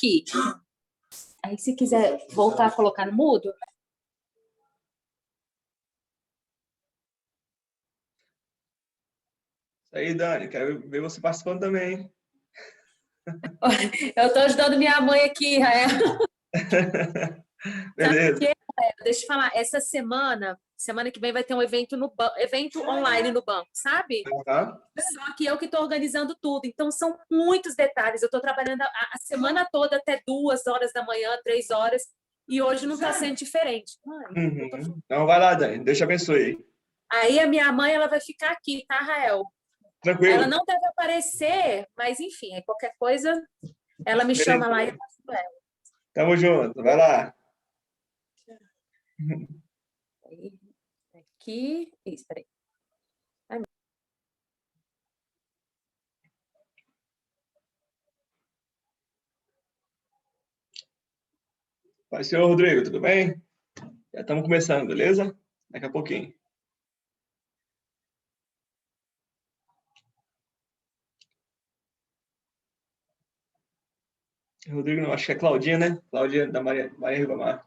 aqui. Aí, se quiser voltar a colocar no mudo. Isso aí, Dani, quero ver você participando também, hein? Eu estou ajudando minha mãe aqui, Rael. Sabe o Beleza. quê? Deixa eu te falar, essa semana que vem vai ter um evento evento online no banco, sabe? Aham. Só que eu que estou organizando tudo, então são muitos detalhes. Eu estou trabalhando a semana toda até 2 horas da manhã, 3 horas, e hoje não está sendo diferente. Mãe, Uhum. Então vai lá, Dani, Deus te abençoe. Aí a minha mãe ela vai ficar aqui, tá, Rael? Ela Tranquilo? não deve aparecer, mas enfim, qualquer coisa, ela me chama lá e eu Beleza. faço com ela. Tamo junto, vai lá. Aí, aqui, isso, peraí. Pai, senhor Rodrigo, tudo bem? Já estamos começando, beleza? Daqui a pouquinho. Rodrigo, não, acho que é Claudinha, né? Claudinha da Maria Ribamar.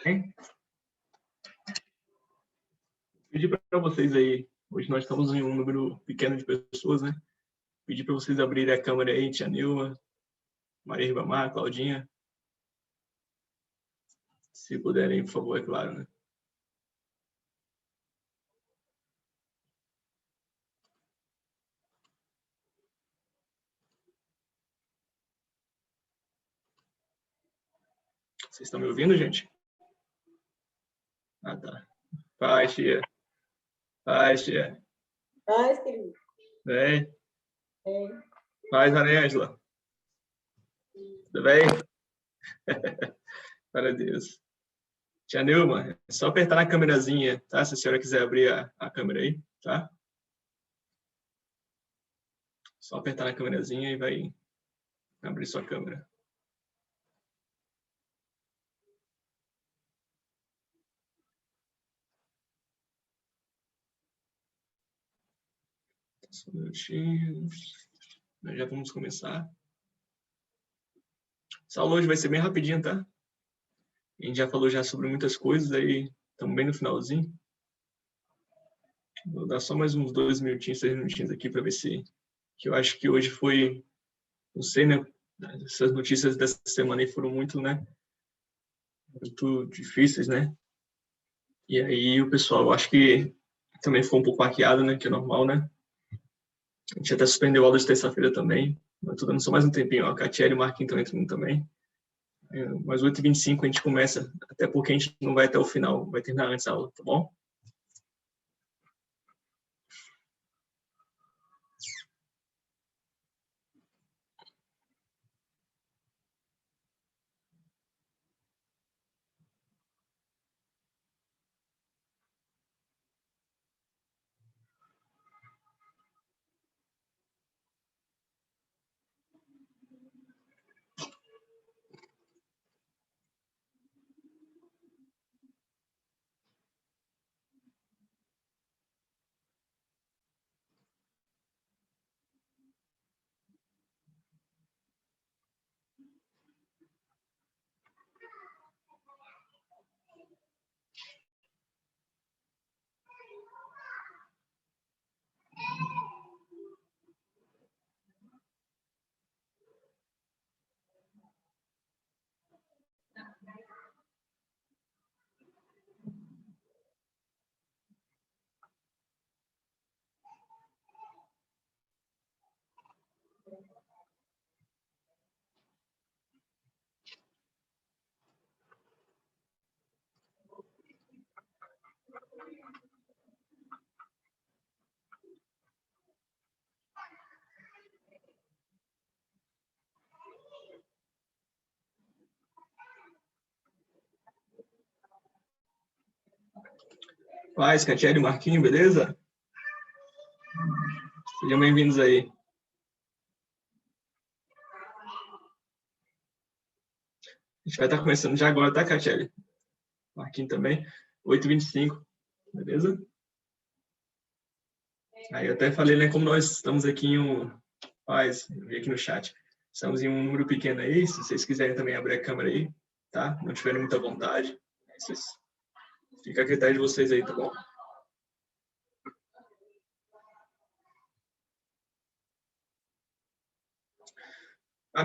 Hein? Pedir para vocês aí, hoje nós estamos em um número pequeno de pessoas, né? Pedir para vocês abrirem a câmera aí, tia Nilma, Maria Ribamar, Claudinha. Se puderem, por favor, é claro, né? Vocês estão me ouvindo, gente? Ah, tá. Paz, tia. Paz, tia. Paz, querido. Bem? Bem. Paz, Anêngela. Tudo bem? Para Deus. Tia Nilma, é só apertar na câmerazinha, tá? Se a senhora quiser abrir a câmera aí, tá? Só apertar na câmerazinha e vai abrir sua câmera. Só um minutinho. Nós já vamos começar. Essa aula hoje vai ser bem rapidinho, tá? A gente já falou já sobre muitas coisas, aí estamos bem no finalzinho. Vou dar só mais uns 2 minutinhos, 3 minutinhos aqui para ver se... Que eu acho que hoje foi... Não sei, né? Essas notícias dessa semana aí foram muito, né? Muito difíceis, né? E aí o pessoal, acho que também ficou um pouco maquiado, né? Que é normal, né? A gente até suspendeu a aula de terça-feira também. Mas tô dando só mais um tempinho, ó. A Catiele e o Marquinhos estão entrando também. Mas 8h25 a gente começa, até porque a gente não vai até o final, vai terminar antes a aula, tá bom? Paz, Catiele e Marquinhos, beleza? Sejam bem-vindos aí. A gente vai estar começando já agora, tá, Catiele? Marquinhos também. 8h25, beleza? Aí eu até falei, né, como nós estamos aqui em um... Paz, eu vi aqui no chat. Estamos em um número pequeno aí, se vocês quiserem também abrir a câmera aí, tá? Não tiverem muita vontade, fica a critério de vocês aí, tá bom?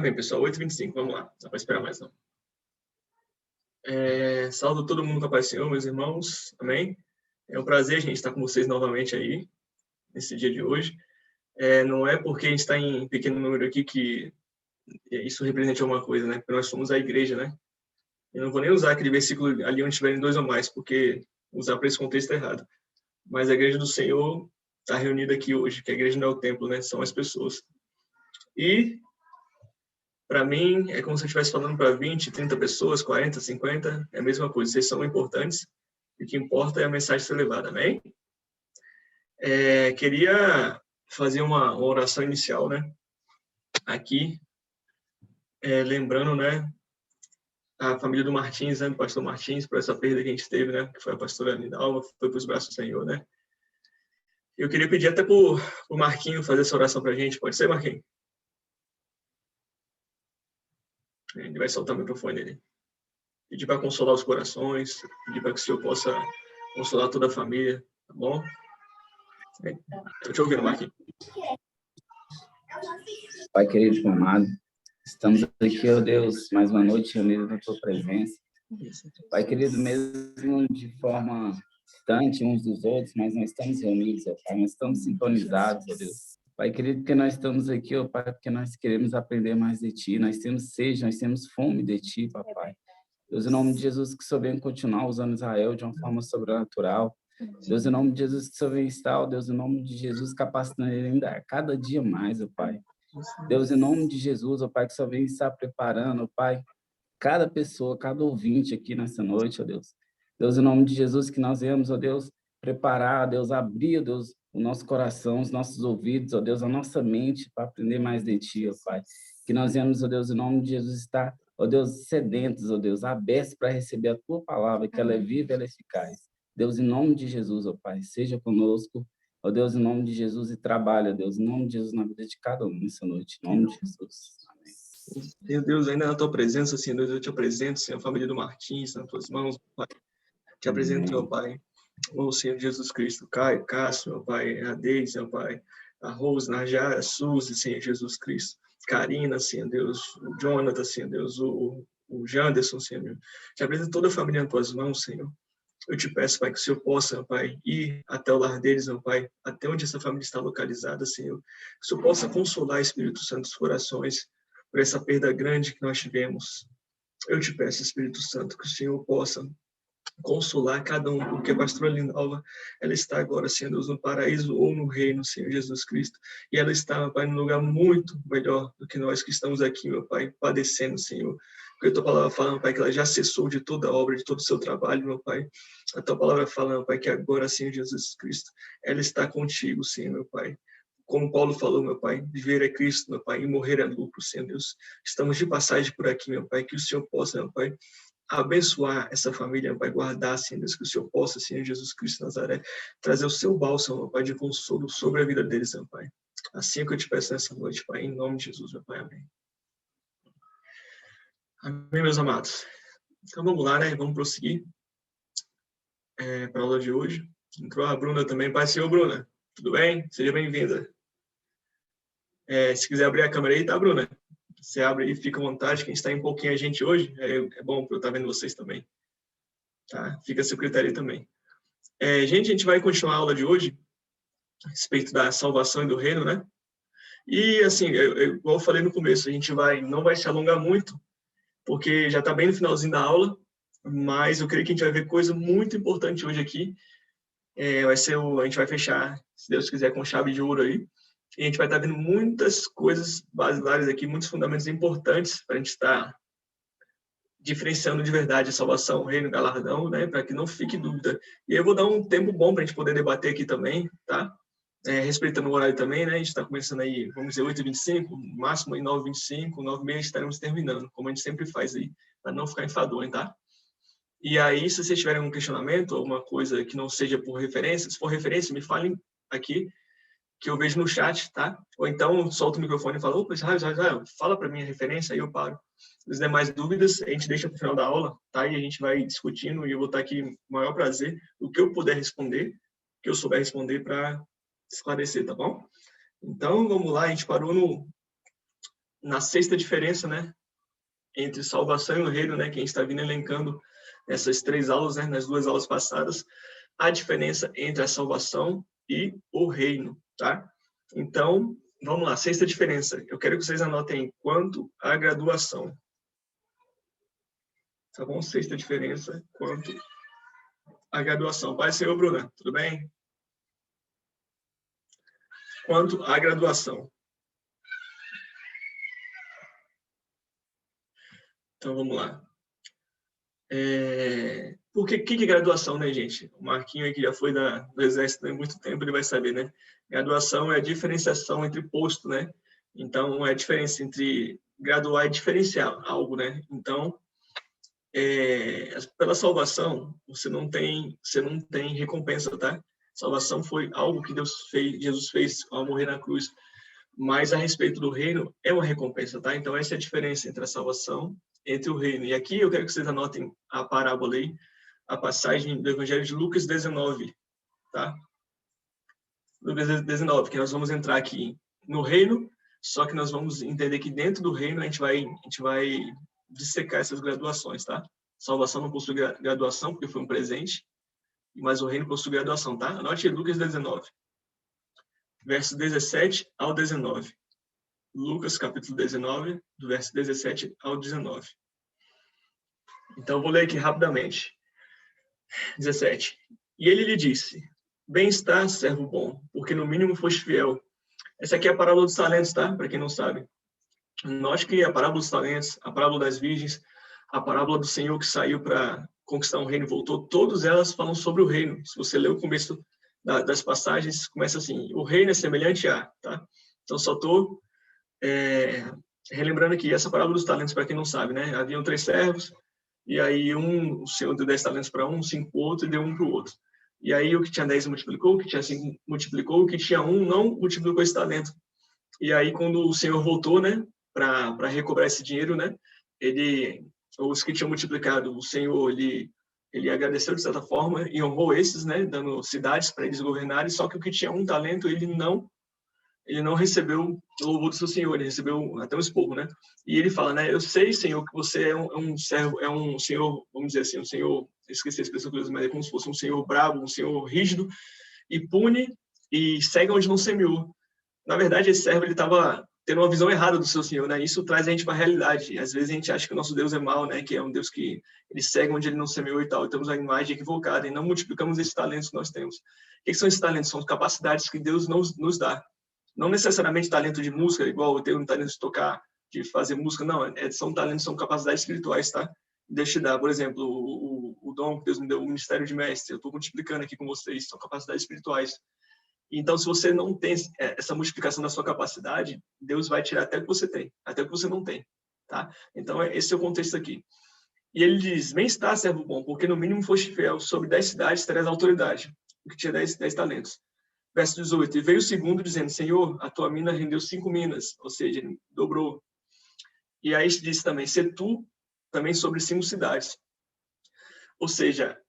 Bem, pessoal, 8h25, vamos lá. Não dá para esperar mais, não. Salve todo mundo que apareceu, meus irmãos. Amém? É um prazer, gente, estar com vocês novamente aí, nesse dia de hoje. Não é porque a gente está em pequeno número aqui que isso represente alguma coisa, né? Porque nós somos a igreja, né? Eu não vou nem usar aquele versículo ali onde tiverem 2 ou mais, porque usar para esse contexto é errado. Mas a igreja do Senhor está reunida aqui hoje, que a igreja não é o templo, né? São as pessoas. E, para mim, é como se eu estivesse falando para 20, 30 pessoas, 40, 50, é a mesma coisa. Vocês são importantes, e o que importa é a mensagem ser levada, amém? Queria fazer uma oração inicial, né? Aqui, lembrando, né? A família do Martins, né? Do pastor Martins, por essa perda que a gente teve, né? Que foi a pastora Nidalva, foi para os braços do Senhor, né? Eu queria pedir até para o Marquinho fazer essa oração para a gente. Pode ser, Marquinho? Ele vai soltar o microfone dele. pedir para consolar os corações, pedir para que o Senhor possa consolar toda a família, tá bom? Estou te ouvindo, Marquinhos. Pai querido, amado, estamos aqui, ó Deus, mais uma noite reunidos na tua presença. Pai querido, mesmo de forma distante uns dos outros, mas nós estamos reunidos, ó Pai, nós estamos sintonizados, ó Deus. Pai querido, porque nós estamos aqui, ó Pai, porque nós queremos aprender mais de Ti, nós temos sede, nós temos fome de Ti, papai. Deus, em nome de Jesus, que o Senhor venha continuar usando Israel de uma forma sobrenatural. Deus, em nome de Jesus, que o Senhor venha estar, ó Deus, em nome de Jesus, capacitando ele ainda a cada dia mais, ó Pai. Deus, em nome de Jesus, ó Pai, que o Senhor venha estar preparando, ó Pai, cada pessoa, cada ouvinte aqui nessa noite, ó Deus. Deus, em nome de Jesus, que nós venhamos, ó Deus, preparar, ó Deus, abrir, ó Deus, o nosso coração, os nossos ouvidos, ó Deus, a nossa mente para aprender mais de Ti, ó Pai. Que nós venhamos, ó Deus, em nome de Jesus, estar, ó Deus, sedentos, ó Deus, abertos para receber a Tua palavra, que ela é viva e ela é eficaz. Deus, em nome de Jesus, ó Pai, seja conosco, ó Deus, em nome de Jesus, e trabalha, Deus, em nome de Jesus, na vida de cada um nessa noite, em nome de Jesus. Amém. Senhor Deus, ainda na tua presença, Senhor Deus, eu te apresento, Senhor, a família do Martins, nas tuas mãos, Pai. Te apresento, meu Pai, o Senhor Jesus Cristo, Caio, Cássio, meu Pai, a Deise, meu Pai, a Rose, Najara, a Suzy, Senhor Jesus Cristo, Karina, Senhor Deus, o Jonathan, Senhor Deus, o Janderson, Senhor Deus. Te apresento toda a família nas tuas mãos, Senhor. Eu te peço, Pai, que o Senhor possa, meu Pai, ir até o lar deles, meu Pai, até onde essa família está localizada, Senhor. Que o Senhor possa consolar, Espírito Santo, os corações por essa perda grande que nós tivemos. Eu te peço, Espírito Santo, que o Senhor possa consolar cada um, porque a pastora Lindalva, ela está agora, Senhor Deus, no paraíso ou no reino, Senhor Jesus Cristo, e ela está, meu Pai, num lugar muito melhor do que nós que estamos aqui, meu Pai, padecendo, Senhor. Porque a tua palavra fala, meu Pai, que ela já cessou de toda a obra, de todo o seu trabalho, meu Pai. A tua palavra fala, meu Pai, que agora, Senhor Jesus Cristo, ela está contigo, Senhor, meu Pai. Como Paulo falou, meu Pai, viver é Cristo, meu Pai, e morrer é lucro, Senhor Deus. Estamos de passagem por aqui, meu Pai, que o Senhor possa, meu Pai, abençoar essa família, Pai, guardar, Senhor Deus, que o Senhor possa, Senhor Jesus Cristo Nazaré, trazer o seu bálsamo, meu Pai, de consolo sobre a vida deles, meu Pai. Assim é que eu te peço nessa noite, Pai, em nome de Jesus, meu Pai, amém. Amém, meus amados. Então vamos lá, né? Vamos prosseguir para a aula de hoje. Entrou a Bruna também. Pai, Senhor, Bruna, tudo bem? Seja bem-vinda. Se quiser abrir a câmera aí, tá, Bruna? Você abre aí, fica à vontade, que a gente está em pouquinho a gente hoje. É bom para eu estar vendo vocês também. Tá? Fica a seu critério aí também. Gente, a gente vai continuar a aula de hoje a respeito da salvação e do reino, né? E, assim, igual eu falei no começo, a gente não vai se alongar muito, porque já está bem no finalzinho da aula, mas eu creio que a gente vai ver coisa muito importante hoje aqui. A gente vai fechar, se Deus quiser, com chave de ouro aí. E a gente vai estar vendo muitas coisas basilares aqui, muitos fundamentos importantes para a gente estar diferenciando de verdade a salvação, o reino, o galardão, né? Para que não fique dúvida. E eu vou dar um tempo bom para a gente poder debater aqui também, tá? Respeitando o horário também, né? A gente está começando aí, vamos dizer, 8h25, máximo aí 9h25, 9h30 estaremos terminando, como a gente sempre faz aí, para não ficar enfadonho, tá? E aí, se vocês tiverem algum questionamento, alguma coisa que não seja por referência, se for referência, me falem aqui, que eu vejo no chat, tá? Ou então, solta o microfone e fala, opa, Israel, fala para mim a referência, aí eu paro. Se der mais dúvidas, a gente deixa para o final da aula, tá? E a gente vai discutindo, e eu vou estar aqui com o maior prazer, o que eu puder responder, o que eu souber responder para esclarecer, tá bom? Então, vamos lá, a gente parou na sexta diferença, né? Entre salvação e o reino, né? Que a gente está vindo elencando nessas 3 aulas, né? Nas 2 aulas passadas, a diferença entre a salvação e o reino, tá? Então, vamos lá, sexta diferença. Eu quero que vocês anotem quanto à graduação. Tá bom? Sexta diferença, quanto à graduação. Pai, Senhor, Bruna, tudo bem? Quanto à graduação. Então, vamos lá. Por que é graduação, né, gente? O Marquinho aí, que já foi do Exército há muito tempo, ele vai saber, né? Graduação é a diferenciação entre posto, né? Então, é a diferença entre graduar e diferenciar algo, né? Então, pela salvação, você não tem recompensa, tá? Salvação foi algo que Jesus fez ao morrer na cruz. Mas a respeito do reino, é uma recompensa, tá? Então, essa é a diferença entre a salvação entre o reino. E aqui eu quero que vocês anotem a parábola aí, a passagem do Evangelho de Lucas 19, tá? Lucas 19, que nós vamos entrar aqui no reino, só que nós vamos entender que dentro do reino a gente vai dissecar essas graduações, tá? Salvação não possui graduação, porque foi um presente, mas o reino possui graduação, tá? Anote Lucas 19, verso 17 ao 19. Lucas, capítulo 19, do verso 17 ao 19. Então, eu vou ler aqui rapidamente. 17. E ele lhe disse: bem está, servo bom, porque no mínimo foste fiel. Essa aqui é a parábola dos talentos, tá? Para quem não sabe. Note que a parábola dos talentos, a parábola das virgens, a parábola do Senhor que saiu para conquistar um reino e voltou, todas elas falam sobre o reino. Se você ler o começo das passagens, começa assim: o reino é semelhante a, tá? Então, só estou relembrando aqui essa parábola dos talentos, para quem não sabe, né? Haviam 3 servos, e aí o Senhor deu 10 talentos para um, 5 para o outro, e deu 1 para o outro. E aí o que tinha 10 multiplicou, o que tinha 5 multiplicou, o que tinha 1 não multiplicou esse talento. E aí quando o Senhor voltou, né, para recobrar esse dinheiro, né, os que tinham multiplicado, o Senhor, ele agradeceu de certa forma e honrou esses, né, dando cidades para eles governarem, só que o que tinha 1 talento, ele não recebeu o louvor do seu Senhor, ele recebeu até um esporro, né? E ele fala, né? Eu sei, Senhor, que você é um servo, é um senhor, vamos dizer assim, um senhor, esqueci a expressão, mas é como se fosse um senhor bravo, um senhor rígido, e pune e segue onde não semeou. Na verdade, esse servo, ele estava tendo uma visão errada do seu Senhor, né? Isso traz a gente para a realidade. Às vezes a gente acha que o nosso Deus é mau, né? Que é um Deus que ele segue onde ele não semeou e tal. E temos a imagem equivocada e não multiplicamos esses talentos que nós temos. O que são esses talentos? São capacidades que Deus nos dá. Não necessariamente talento de música, igual eu tenho um talento de tocar, de fazer música, não. São talentos, são capacidades espirituais, tá? Deus te dá, por exemplo, o dom que Deus me deu, o ministério de mestre, eu estou multiplicando aqui com vocês, são capacidades espirituais. Então, se você não tem essa multiplicação da sua capacidade, Deus vai tirar até o que você tem, até o que você não tem, tá? Então, esse é o contexto aqui. E ele diz: bem está, servo bom, porque no mínimo foste fiel, sobre 10 cidades terás autoridade, o que tinha 10 talentos. Verso 18, e veio o segundo dizendo: Senhor, a tua mina rendeu 5 minas, ou seja, ele dobrou. E aí diz também: se tu também sobre 5 cidades. Ou seja,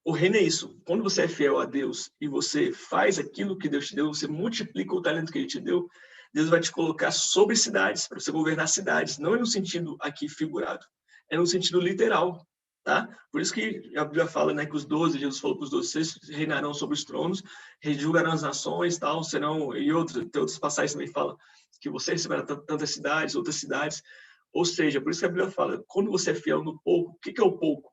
o reino é isso. Quando você é fiel a Deus e você faz aquilo que Deus te deu, você multiplica o talento que Ele te deu, Deus vai te colocar sobre cidades, para você governar cidades. Não é no sentido aqui figurado, é no sentido literal. Tá? Por isso que a Bíblia fala, né, que os 12, Jesus falou para os 12, vocês reinarão sobre os tronos, julgarão as nações, tal, serão, e tem outras passagens também que falam que você receberá tantas cidades, outras cidades. Ou seja, por isso que a Bíblia fala, quando você é fiel no pouco, o que é o pouco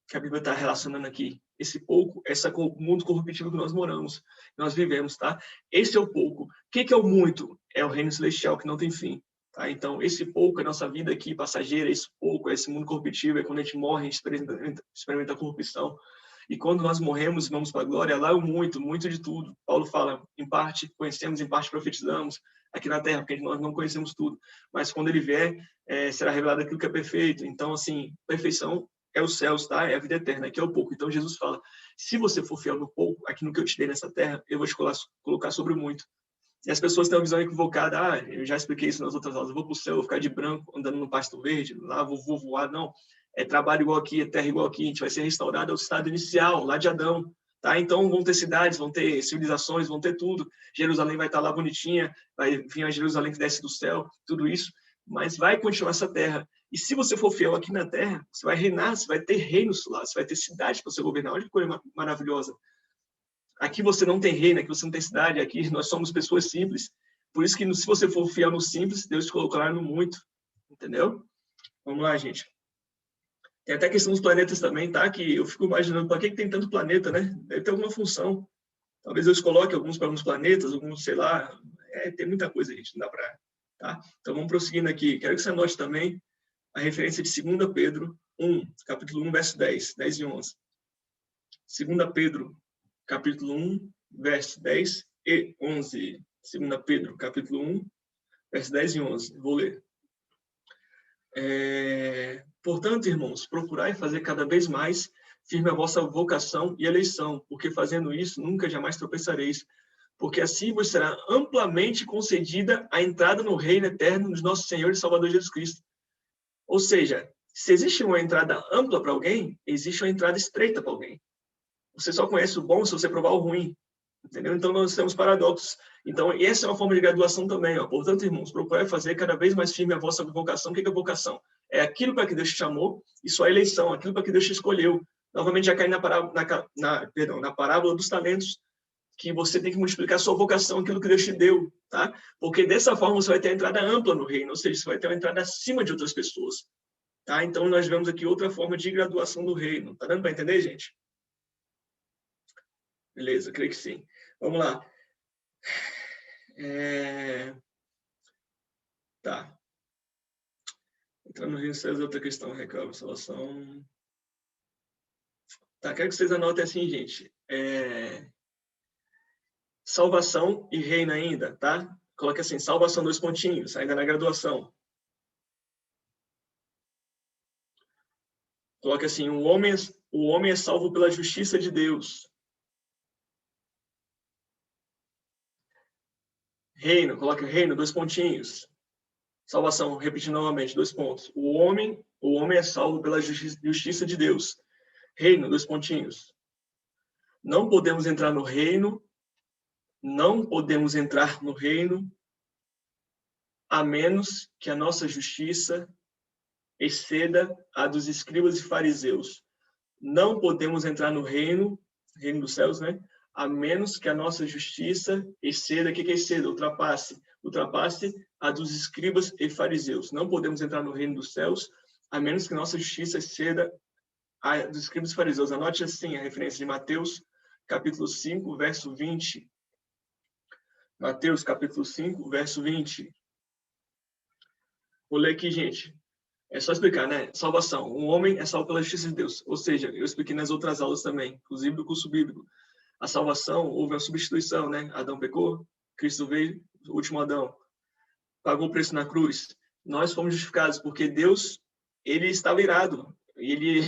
que a Bíblia está relacionando aqui? Esse pouco, esse mundo corruptível que nós moramos, que nós vivemos, tá? Esse é o pouco. O que é o muito? É o reino celestial que não tem fim. Tá? Então, esse pouco é nossa vida aqui passageira, esse pouco é esse mundo corruptível, é quando a gente morre, a gente experimenta a corrupção. E quando nós morremos e vamos para a glória, lá é o muito, muito de tudo. Paulo fala, em parte conhecemos, em parte profetizamos, aqui na Terra, porque nós não conhecemos tudo. Mas quando ele vier, será revelado aquilo que é perfeito. Então, assim, perfeição é os céus, tá? É a vida eterna, que é o pouco. Então, Jesus fala, se você for fiel no pouco, aqui no que eu te dei nessa terra, eu vou te colocar sobre o muito. E as pessoas têm uma visão equivocada. Eu já expliquei isso nas outras aulas. Eu vou para o céu, vou ficar de branco, andando no pasto verde, lá vou voar. Não, é trabalho igual aqui, é terra igual aqui. A gente vai ser restaurado ao estado inicial, lá de Adão. Tá? Então, vão ter cidades, vão ter civilizações, vão ter tudo. Jerusalém vai estar lá bonitinha, vai vir a Jerusalém que desce do céu, tudo isso. Mas vai continuar essa terra. E se você for fiel aqui na terra, você vai reinar, você vai ter reinos lá, você vai ter cidades para você governar. Olha que coisa maravilhosa. Aqui você não tem reino, aqui você não tem cidade, aqui nós somos pessoas simples. Por isso que se você for fiel no simples, Deus te colocará no muito. Entendeu? Vamos lá, gente. Tem até a questão dos planetas também, tá? Que eu fico imaginando, para que tem tanto planeta, né? Deve ter alguma função. Talvez eu coloque alguns para alguns planetas, alguns, sei lá. Tem muita coisa, gente, não dá para... Tá? Então vamos prosseguindo aqui. Quero que você anote também a referência de 2 Pedro 1, capítulo 1, verso 10 e 11. 2 Pedro, capítulo 1, verso 10 e 11. 2 Pedro, capítulo 1, verso 10 e 11. Vou ler. Portanto, irmãos, procurai fazer cada vez mais firme a vossa vocação e eleição, porque fazendo isso nunca jamais tropeçareis, porque assim vos será amplamente concedida a entrada no reino eterno de nosso Senhor e Salvador Jesus Cristo. Ou seja, se existe uma entrada ampla para alguém, existe uma entrada estreita para alguém. Você só conhece o bom se você provar o ruim. Entendeu? Então, nós temos paradoxos. Então, essa é uma forma de graduação também. Ó. Portanto, irmãos, procurai fazer cada vez mais firme a vossa vocação. O que é a vocação? É aquilo para que Deus te chamou e sua eleição, aquilo para que Deus te escolheu. Novamente, já cai na parábola dos talentos, que você tem que multiplicar a sua vocação, aquilo que Deus te deu, tá? Porque dessa forma você vai ter a entrada ampla no reino, ou seja, você vai ter uma entrada acima de outras pessoas, tá? Então, nós vemos aqui outra forma de graduação do reino. Tá dando para entender, gente? Beleza, creio que sim. Vamos lá. Tá. Entrando no reino dos céus é outra questão, recalque, salvação. Tá, quero que vocês anotem assim, gente. Salvação e reino ainda, tá? Coloque assim, salvação, 2 pontinhos, ainda na graduação. Coloque assim, o homem é salvo pela justiça de Deus. Reino, coloque reino, 2 pontinhos. Salvação, repetindo novamente, 2 pontos. O homem é salvo pela justiça de Deus. Reino, 2 pontinhos. Não podemos entrar no reino a menos que a nossa justiça exceda a dos escribas e fariseus. Não podemos entrar no reino dos céus, né? A menos que a nossa justiça exceda, o que é exceda? Ultrapasse a dos escribas e fariseus. Não podemos entrar no reino dos céus, a menos que a nossa justiça exceda a dos escribas e fariseus. Anote assim a referência de Mateus, capítulo 5, verso 20. Mateus, capítulo 5, verso 20. Vou ler aqui, gente. É só explicar, né? Salvação. Um homem é salvo pela justiça de Deus. Ou seja, eu expliquei nas outras aulas também, inclusive do curso bíblico. A salvação, houve uma substituição, né? Adão pecou, Cristo veio, o último Adão, pagou o preço na cruz. Nós fomos justificados porque Deus, ele estava irado. Ele,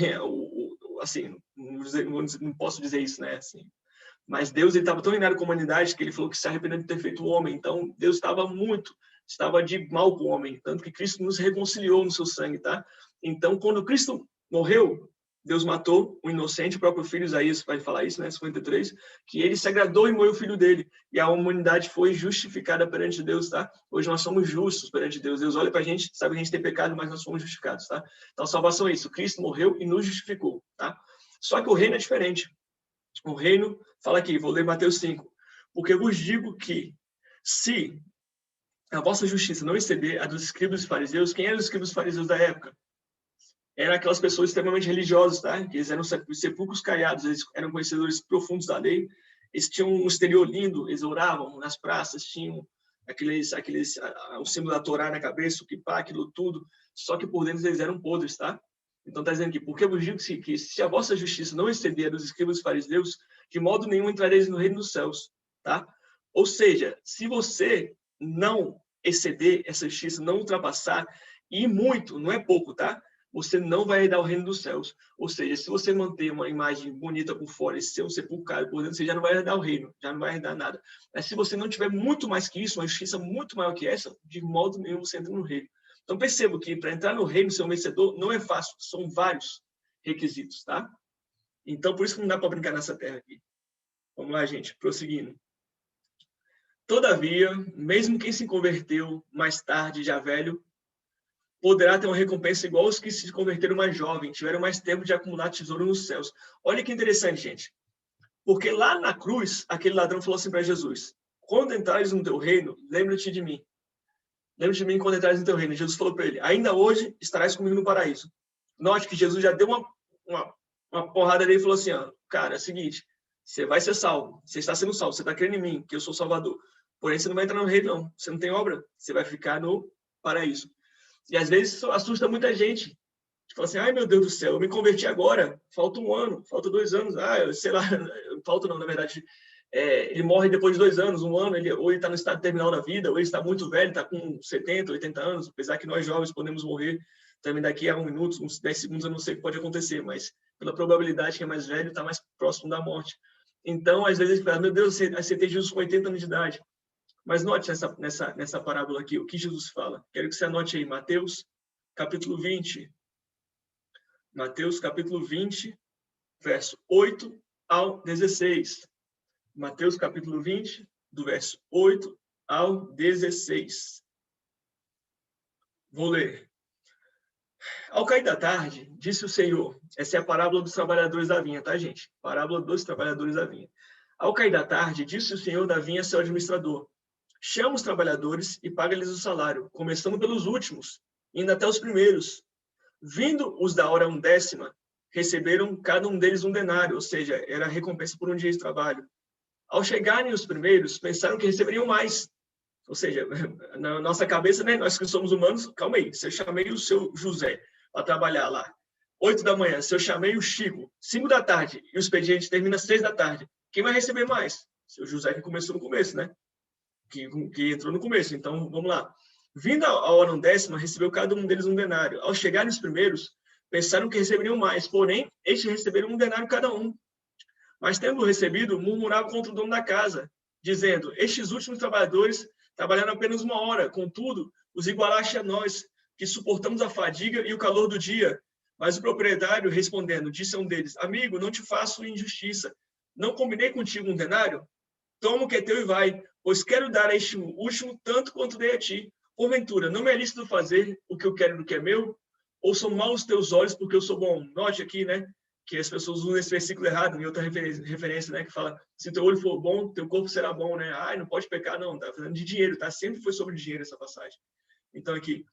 assim, não posso dizer isso, né? Assim, mas Deus estava tão irado com a humanidade que ele falou que se arrependeu de ter feito o homem. Então, Deus estava de mal com o homem. Tanto que Cristo nos reconciliou no seu sangue, tá? Então, quando Cristo morreu, Deus matou o inocente, o próprio filho, Isaías vai falar isso, né? 53, que ele se agradou e morreu o filho dele. E a humanidade foi justificada perante Deus, tá? Hoje nós somos justos perante Deus. Deus olha pra gente, sabe que a gente tem pecado, mas nós somos justificados, tá? Então, salvação é isso. Cristo morreu e nos justificou, tá? Só que o reino é diferente. O reino, fala aqui, vou ler Mateus 5. Porque eu vos digo que, se a vossa justiça não exceder a dos escribas e fariseus, quem eram os escribas e fariseus da época? Eram aquelas pessoas extremamente religiosas, tá? Que eles eram sepulcros caiados, eles eram conhecedores profundos da lei, eles tinham um exterior lindo, eles oravam nas praças, tinham o símbolo da Torá na cabeça, o kippá, aquilo tudo, só que por dentro eles eram podres, tá? Então está dizendo aqui, porque eu vos digo que se a vossa justiça não exceder a dos escribas e fariseus, de modo nenhum entrareis no reino dos céus, tá? Ou seja, se você não exceder essa justiça, não ultrapassar, e muito, não é pouco, tá? Você não vai herdar o reino dos céus. Ou seja, se você manter uma imagem bonita por fora e ser um sepulcro por dentro, você já não vai herdar o reino, já não vai herdar nada. Mas se você não tiver muito mais que isso, uma justiça muito maior que essa, de modo nenhum você entra no reino. Então percebo que para entrar no reino, ser um vencedor, não é fácil, são vários requisitos, tá? Então por isso que não dá para brincar nessa terra aqui. Vamos lá, gente, prosseguindo. Todavia, mesmo quem se converteu mais tarde, já velho, poderá ter uma recompensa igual aos que se converteram mais jovens, tiveram mais tempo de acumular tesouro nos céus. Olha que interessante, gente. Porque lá na cruz, aquele ladrão falou assim para Jesus, quando entrares no teu reino, lembra-te de mim. Lembra-te de mim quando entrares no teu reino. Jesus falou para ele, ainda hoje estarás comigo no paraíso. Note que Jesus já deu uma porrada nele e falou assim, ó, cara, é o seguinte, você vai ser salvo, você está sendo salvo, você está crendo em mim, que eu sou Salvador. Porém, você não vai entrar no reino, não. Você não tem obra, você vai ficar no paraíso. E às vezes isso assusta muita gente. Tipo assim, ai meu Deus do céu, eu me converti agora, falta 1 ano, falta 2 anos, sei lá, falta não, na verdade, ele morre depois de 2 anos, 1 ano, ou ele está no estado terminal da vida, ou ele está muito velho, está com 70, 80 anos, apesar que nós jovens podemos morrer também daqui a 1 minuto, uns 10 segundos, eu não sei o que pode acontecer, mas pela probabilidade que é mais velho, está mais próximo da morte. Então, às vezes, ele fala, meu Deus, eu aceitei Jesus com 80 anos de idade. Mas note nessa parábola aqui, o que Jesus fala. Quero que você anote aí, Mateus, capítulo 20. Mateus, capítulo 20, verso 8 ao 16. Mateus, capítulo 20, do verso 8 ao 16. Vou ler. Ao cair da tarde, disse o Senhor, essa é a parábola dos trabalhadores da vinha, tá, gente? Parábola dos trabalhadores da vinha. Ao cair da tarde, disse o Senhor da vinha a seu administrador, chama os trabalhadores e paga-lhes o salário, começando pelos últimos, indo até os primeiros. Vindo os da hora 1/10, receberam cada um deles 1 denário, ou seja, era a recompensa por um dia de trabalho. Ao chegarem os primeiros, pensaram que receberiam mais. Ou seja, na nossa cabeça, né, nós que somos humanos, calma aí, se eu chamei o seu José para trabalhar lá, 8 da manhã, se eu chamei o Chico, 5 da tarde, e o expediente termina 6 da tarde, quem vai receber mais? Seu José que começou no começo, né? Que entrou no começo. Então, vamos lá. Vindo a hora 1/10, recebeu cada um deles 1 denário. Ao chegarem os primeiros, pensaram que receberiam mais, porém, estes receberam 1 denário cada um. Mas, tendo recebido, murmuravam contra o dono da casa, dizendo, estes últimos trabalhadores trabalharam apenas 1 hora, contudo, os igualaste a nós, que suportamos a fadiga e o calor do dia. Mas o proprietário, respondendo, disse a um deles, amigo, não te faço injustiça. Não combinei contigo 1 denário? Toma o que é teu e vai, pois quero dar a este último tanto quanto dei a ti. Porventura, não me é lícito fazer o que eu quero do que é meu? Ou são maus os teus olhos porque eu sou bom? Note aqui, né, que as pessoas usam esse versículo errado, em outra referência, né, que fala, se teu olho for bom, teu corpo será bom, né? Ai, não pode pecar, não, tá falando de dinheiro, tá? Sempre foi sobre dinheiro essa passagem. Então aqui,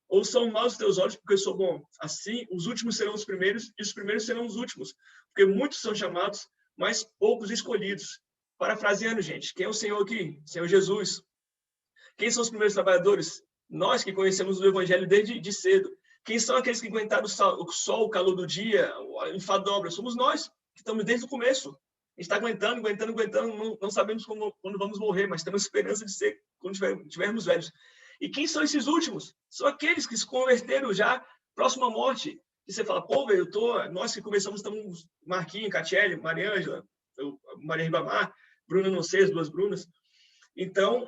ou são maus os teus olhos porque eu sou bom? Assim, os últimos serão os primeiros e os primeiros serão os últimos, porque muitos são chamados, mas poucos escolhidos. Parafraseando, gente, quem é o Senhor aqui? Senhor Jesus. Quem são os primeiros trabalhadores? Nós que conhecemos o Evangelho desde cedo. Quem são aqueles que aguentaram o sol, o calor do dia, o enfado da obra? Somos nós, que estamos desde o começo. A gente está aguentando, não sabemos quando vamos morrer, mas temos esperança de ser quando tivermos velhos. E quem são esses últimos? São aqueles que se converteram já próximo à morte. E você fala, pô, velho, nós que começamos, estamos Marquinhos, Catiele, Mariângela, Maria Ribamar, Bruna, não sei, as 2 Brunas. Então,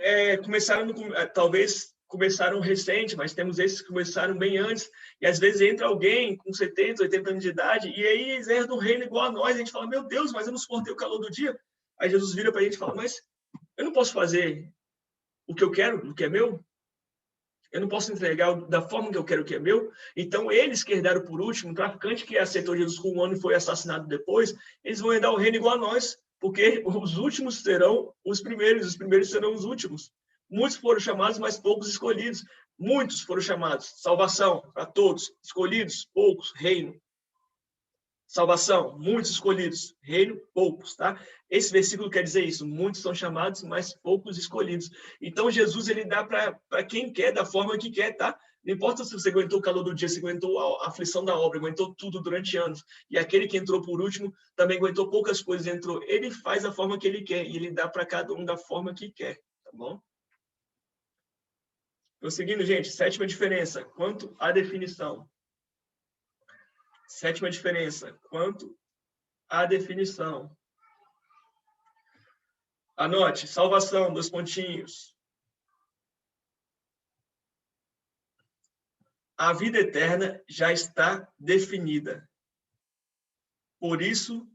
talvez começaram recente, mas temos esses que começaram bem antes, e às vezes entra alguém com 70, 80 anos de idade, e aí eles herdam um reino igual a nós, a gente fala, meu Deus, mas eu não suportei o calor do dia. Aí Jesus vira para a gente e fala, mas eu não posso fazer o que eu quero, o que é meu? Eu não posso entregar da forma que eu quero o que é meu? Então, eles que herdaram por último, o traficante que aceitou Jesus com 1 ano e foi assassinado depois, eles vão herdar o reino igual a nós, porque os últimos serão os primeiros serão os últimos. Muitos foram chamados, mas poucos escolhidos. Muitos foram chamados. Salvação para todos. Escolhidos, poucos. Reino. Salvação, muitos escolhidos. Reino, poucos, tá? Esse versículo quer dizer isso. Muitos são chamados, mas poucos escolhidos. Então, Jesus, ele dá para quem quer, da forma que quer, tá? Não importa se você aguentou o calor do dia, se aguentou a aflição da obra, aguentou tudo durante anos. E aquele que entrou por último também aguentou poucas coisas, entrou. Ele faz da forma que ele quer e ele dá para cada um da forma que quer, tá bom? Prosseguindo, gente, 7ª diferença, quanto à definição. 7ª diferença, quanto à definição. Anote, salvação, 2 pontinhos. A vida eterna já está definida. Por isso,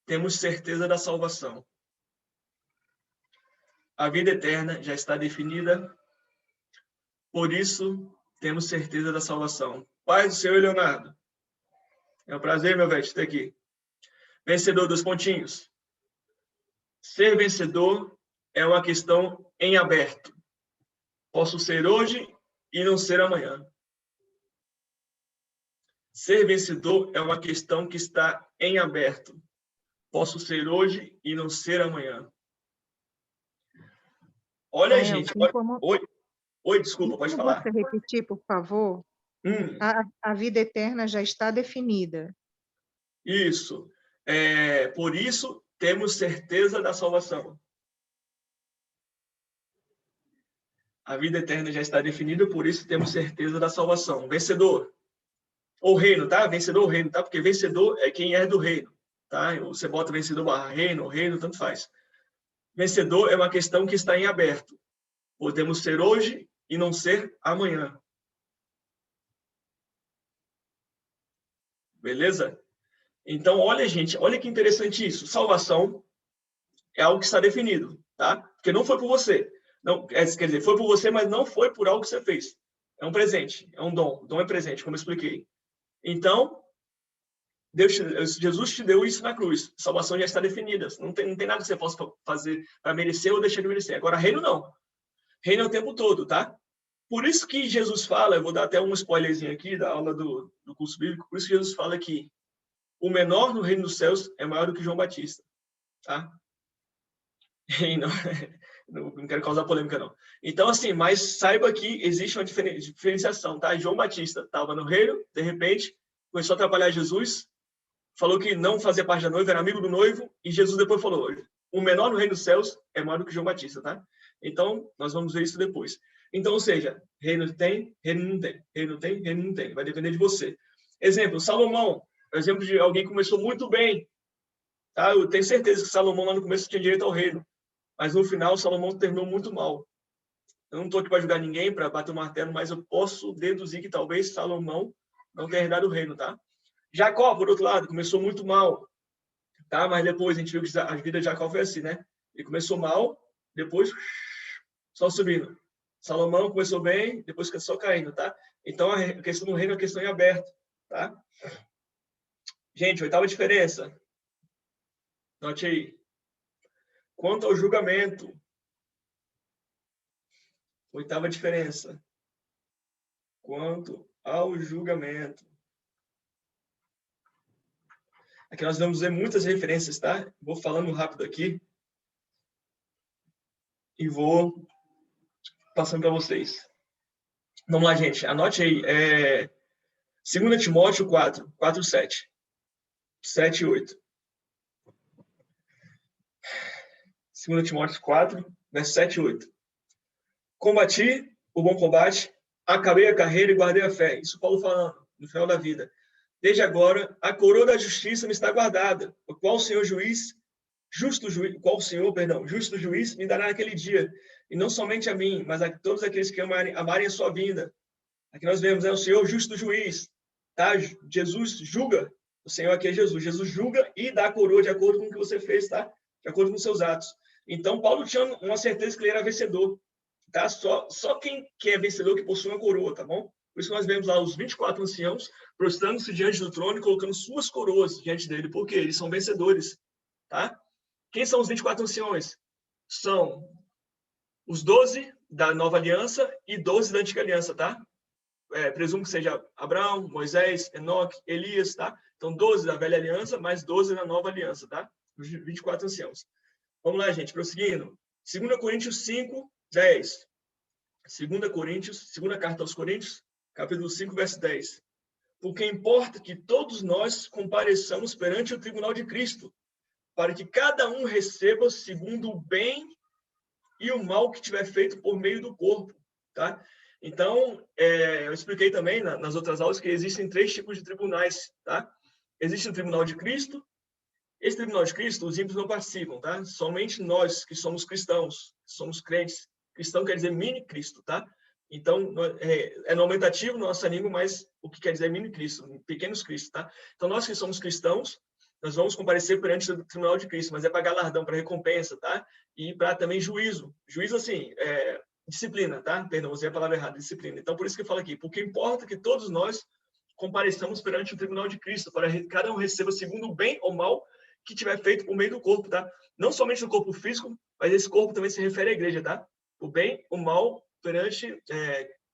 temos certeza da salvação. A vida eterna já está definida. Por isso, temos certeza da salvação. Paz do Senhor, Leonardo. É um prazer, meu velho, te ter aqui. Vencedor, 2 pontinhos. Ser vencedor é uma questão em aberto. Posso ser hoje e não ser amanhã. Ser vencedor é uma questão que está em aberto. Posso ser hoje e não ser amanhã. Olha, gente. Oi, desculpa, pode falar. Você repetir, por favor? A vida eterna já está definida. Isso. Por isso, temos certeza da salvação. A vida eterna já está definida, por isso temos certeza da salvação. Vencedor. Ou reino, tá? Vencedor ou reino, tá? Porque vencedor é quem é do reino, tá? Você bota vencedor barra reino, tanto faz. Vencedor é uma questão que está em aberto. Podemos ser hoje e não ser amanhã. Beleza? Então, olha, gente, olha que interessante isso. Salvação é algo que está definido, tá? Porque não foi por você. Não, quer dizer, foi por você, mas não foi por algo que você fez. É um presente, é um dom. O dom é presente, como eu expliquei. Então, Jesus te deu isso na cruz. A salvação já está definida. Não tem nada que você possa fazer para merecer ou deixar de merecer. Agora, reino não. Reino é o tempo todo, tá? Por isso que Jesus fala, eu vou dar até um spoilerzinho aqui da aula do curso bíblico, por isso que Jesus fala que o menor no reino dos céus é maior do que João Batista, tá? E não quero causar polêmica, não. Então, assim, mas saiba que existe uma diferenciação, tá? João Batista estava no reino, de repente, começou a atrapalhar Jesus, falou que não fazia parte da noiva, era amigo do noivo, e Jesus depois falou, o menor no reino dos céus é maior do que João Batista, tá? Então, nós vamos ver isso depois. Então, ou seja, reino tem, reino não tem. Reino tem, reino não tem. Vai depender de você. Exemplo, Salomão. Exemplo de alguém que começou muito bem. Tá? Eu tenho certeza que Salomão lá no começo tinha direito ao reino. Mas no final, Salomão terminou muito mal. Eu não estou aqui para julgar ninguém, para bater o martelo, mas eu posso deduzir que talvez Salomão não tenha herdado o reino, tá? Jacó, por outro lado, começou muito mal. Tá? Mas depois a gente viu que a vida de Jacó foi assim, né? Ele começou mal, depois só subindo. Salomão começou bem, depois só caindo, tá? Então, a questão do reino é uma questão em aberto, tá? Gente, oitava diferença. Note aí. Quanto ao julgamento. Oitava diferença. Quanto ao julgamento. Aqui nós vamos ver muitas referências, tá? Vou falando rápido aqui. E vou passando para vocês. Vamos lá, gente. Anote aí. 2 Timóteo 4, 7. 7 e 8. 2 Timóteo 4, verso 7 e 8. Combati o bom combate, acabei a carreira e guardei a fé. Isso Paulo falando no final da vida. Desde agora, a coroa da justiça me está guardada, o qual o Senhor justo juiz me dará naquele dia, e não somente a mim, mas a todos aqueles que amarem a sua vinda. Aqui nós vemos, o Senhor justo juiz, tá? Jesus julga, o Senhor aqui é Jesus. Jesus julga e dá a coroa de acordo com o que você fez, tá? De acordo com os seus atos. Então, Paulo tinha uma certeza que ele era vencedor, tá? Só quem é vencedor que possui uma coroa, tá bom? Por isso nós vemos lá os 24 anciãos prostrando-se diante do trono e colocando suas coroas diante dele, porque eles são vencedores, tá? Quem são os 24 anciões? São os 12 da nova aliança e 12 da antiga aliança, tá? Presumo que seja Abraão, Moisés, Enoque, Elias, tá? Então, 12 da velha aliança, mais 12 da nova aliança, tá? Os 24 anciãos. Vamos lá, gente, prosseguindo. 2 Coríntios 5, 10. 2 carta aos Coríntios, capítulo 5, verso 10. Porque importa que todos nós compareçamos perante o tribunal de Cristo, para que cada um receba segundo o bem e o mal que tiver feito por meio do corpo, tá? Então, eu expliquei também nas outras aulas que existem 3 tipos de tribunais, tá? Existe o tribunal de Cristo. Esse tribunal de Cristo, os ímpios não participam, tá? Somente nós que somos cristãos, somos crentes. Cristão quer dizer mini-Cristo, tá? Então, é nomentativo na nossa língua, mas o que quer dizer mini-Cristo, pequenos Cristo, tá? Então, nós que somos cristãos, nós vamos comparecer perante o tribunal de Cristo, mas é para galardão, para recompensa, tá? E para também juízo. Juízo, assim, disciplina, tá? Perdão, usei a palavra errada, disciplina. Então, por isso que eu falo aqui, porque importa que todos nós compareçamos perante o tribunal de Cristo, para que cada um receba segundo o bem ou mal que tiver feito por meio do corpo, tá? Não somente no corpo físico, mas esse corpo também se refere à igreja, tá? O bem, o mal, perante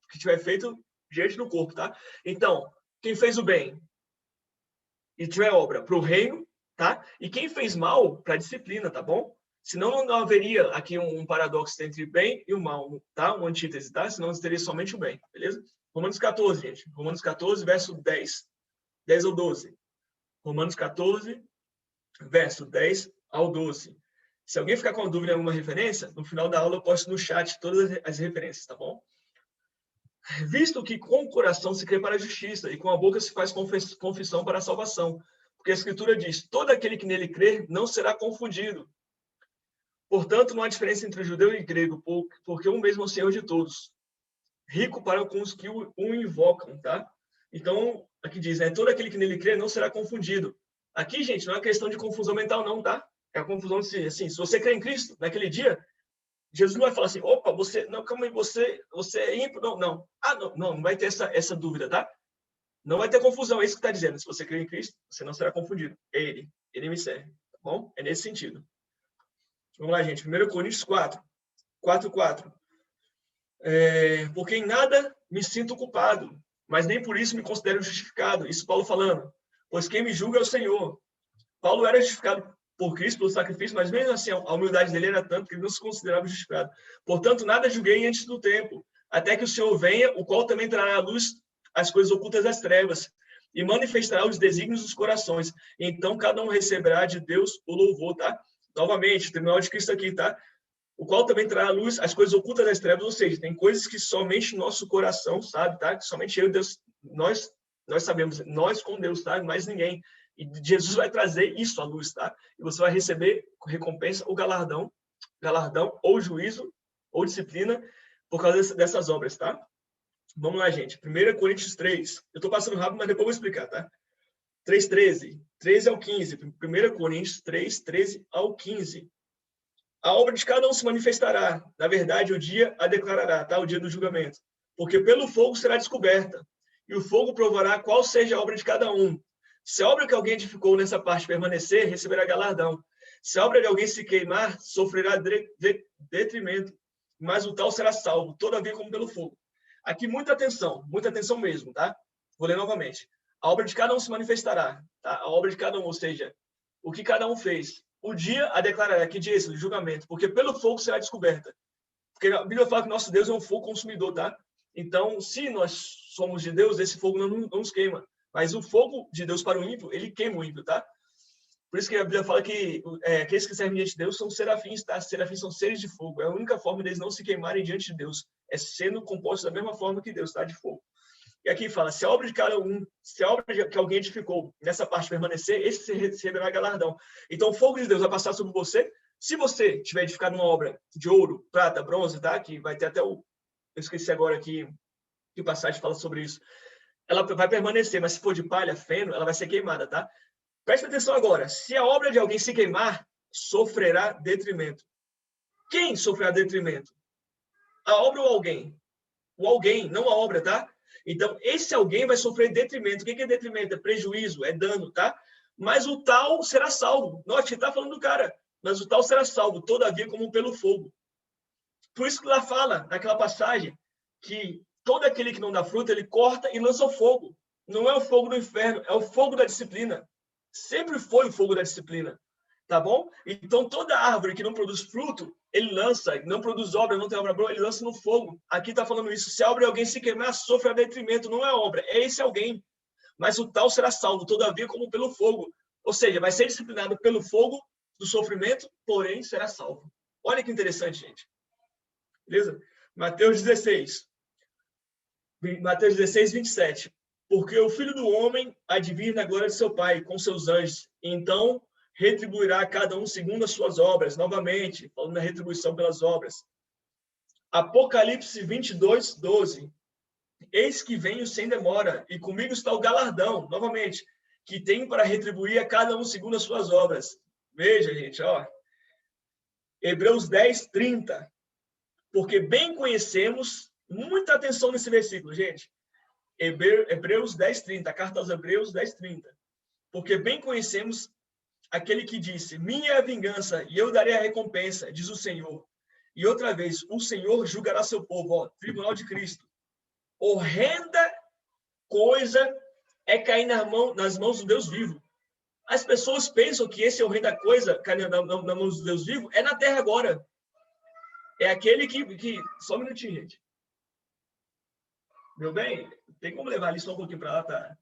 que tiver feito diante do corpo, tá? Então, quem fez o bem e tiver obra para o reino, tá? E quem fez mal para a disciplina, tá bom? Senão não haveria aqui um paradoxo entre bem e o mal, tá? Uma antítese, tá? Senão teria somente o bem, beleza? Romanos 14, gente. Romanos 14, verso 10. 10 ou 12. Romanos 14, verso 10 ao 12. Se alguém ficar com dúvida em alguma referência, no final da aula eu posto no chat todas as referências, tá bom? Visto que com o coração se crê para a justiça e com a boca se faz confissão para a salvação. Porque a Escritura diz, todo aquele que nele crer não será confundido. Portanto, não há diferença entre judeu e grego, porque um mesmo é o Senhor de todos. Rico para com os que o invocam, tá? Então, Aqui diz, né? Todo aquele que nele crê não será confundido. Aqui, gente, não é questão de confusão mental, não, tá? É a confusão de, assim, se você crê em Cristo, naquele dia, Jesus não vai falar assim, opa, você, não, calma aí, você é ímpio, não. Ah, não vai ter essa dúvida, tá? Não vai ter confusão, é isso que está dizendo. Se você crê em Cristo, você não será confundido. É ele me serve, tá bom? É nesse sentido. Vamos lá, gente. 1 Coríntios 4:4. Porque em nada me sinto culpado, mas nem por isso me considero justificado. Isso Paulo falando. Pois quem me julga é o Senhor. Paulo era justificado por Cristo, pelo sacrifício, mas mesmo assim a humildade dele era tanto que ele não se considerava justificado. Portanto, nada julguei antes do tempo, até que o Senhor venha, o qual também trará à luz as coisas ocultas das trevas e manifestará os desígnios dos corações. Então, cada um receberá de Deus o louvor, tá? Novamente, o tribunal de Cristo aqui, tá? O qual também trará à luz as coisas ocultas das trevas, ou seja, tem coisas que somente nosso coração sabe, tá? Que somente eu e Deus, nós sabemos, nós com Deus, tá? Mais ninguém. E Jesus vai trazer isso à luz, tá? E você vai receber recompensa ou galardão ou juízo ou disciplina por causa dessas obras, tá? Vamos lá, gente. 1 Coríntios 3. Eu estou passando rápido, mas depois eu vou explicar, tá? 3:13. 13 ao 15. 1 Coríntios 3, 13 ao 15. A obra de cada um se manifestará. Na verdade, o dia a declarará, tá? O dia do julgamento. Porque pelo fogo será descoberta. E o fogo provará qual seja a obra de cada um. Se a obra que alguém edificou nessa parte permanecer, receberá galardão. Se a obra de alguém se queimar, sofrerá detrimento. Mas o tal será salvo, todavia como pelo fogo. Aqui muita atenção mesmo, tá? Vou ler novamente. A obra de cada um se manifestará, tá? A obra de cada um, ou seja, o que cada um fez. O dia a declarará, que dia é esse? O julgamento. Porque pelo fogo será descoberta. Porque a Bíblia fala que nosso Deus é um fogo consumidor, tá? Então, se nós somos de Deus, esse fogo não nos queima. Mas o fogo de Deus para o ímpio, ele queima o ímpio, tá? Por isso que a Bíblia fala que aqueles que servem diante de Deus são serafins, tá? Serafins são seres de fogo. É a única forma deles não se queimarem diante de Deus. É sendo compostos da mesma forma que Deus, tá? De fogo. E aqui fala, se a obra de cada um, se a obra que alguém edificou nessa parte permanecer, esse receberá galardão. Então, o fogo de Deus vai passar sobre você. Se você tiver edificado uma obra de ouro, prata, bronze, tá? Que vai ter até eu esqueci agora aqui, que passagem fala sobre isso. Ela vai permanecer, mas se for de palha, feno, ela vai ser queimada, tá? Preste atenção agora. Se a obra de alguém se queimar, sofrerá detrimento. Quem sofrerá detrimento? A obra ou alguém? O alguém, não a obra, tá? Então, esse alguém vai sofrer detrimento. O que é detrimento? É prejuízo, é dano, tá? Mas o tal será salvo. Note, está falando do cara. Mas o tal será salvo, todavia como pelo fogo. Por isso que lá fala, naquela passagem, que todo aquele que não dá fruto, ele corta e lança o fogo. Não é o fogo do inferno, é o fogo da disciplina. Sempre foi o fogo da disciplina, tá bom? Então, toda árvore que não produz fruto, ele lança, não produz obra, não tem obra boa, ele lança no fogo. Aqui está falando isso. Se a obra de alguém se queimar, sofre detrimento. Não é obra, é esse alguém. Mas o tal será salvo, todavia como pelo fogo. Ou seja, vai ser disciplinado pelo fogo do sofrimento, porém será salvo. Olha que interessante, gente. Beleza? Mateus 16, 27. Porque o Filho do Homem há de vir na glória de seu Pai, com seus anjos. Então, retribuirá a cada um segundo as suas obras. Novamente, falando da retribuição pelas obras. Apocalipse 22, 12. Eis que venho sem demora, e comigo está o galardão, novamente, que tenho para retribuir a cada um segundo as suas obras. Veja, gente, ó. Hebreus 10, 30. Porque bem conhecemos, muita atenção nesse versículo, gente. Hebreus 10, 30, a carta aos Hebreus 10, 30. Porque bem conhecemos aquele que disse, minha é a vingança e eu darei a recompensa, diz o Senhor. E outra vez, o Senhor julgará seu povo, ó, tribunal de Cristo. Horrenda coisa é cair nas mãos do Deus vivo. As pessoas pensam que esse horrenda coisa, cair na mão do Deus vivo, é na terra agora. É aquele que... Só um minutinho, gente. Meu bem, tem como levar ali só um pouquinho para lá?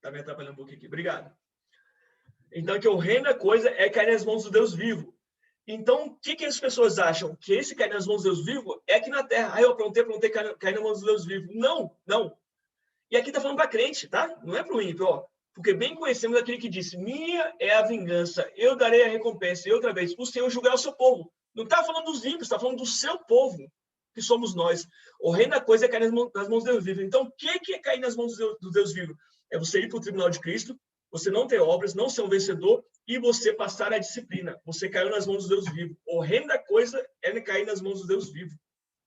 Tá me atrapalhando um pouquinho aqui. Obrigado. Então, que horrenda coisa é cair nas mãos do Deus vivo. Então, o que as pessoas acham? Que esse cair nas mãos do Deus vivo é aqui na terra. Eu aprontei, cair nas mãos do Deus vivo. Não. E aqui tá falando para crente, tá? Não é para o ímpio, ó. Porque bem conhecemos aquele que disse, minha é a vingança, eu darei a recompensa. E outra vez, o Senhor julgará o seu povo. Não está falando dos ímpios, está falando do seu povo, que somos nós. Horrenda coisa é cair nas mãos do Deus vivo. Então, o que é cair nas mãos do Deus vivo? é você ir para o tribunal de Cristo, você não ter obras, não ser um vencedor e você passar a disciplina. Você caiu nas mãos do Deus vivo. Horrenda coisa é cair nas mãos do Deus vivo,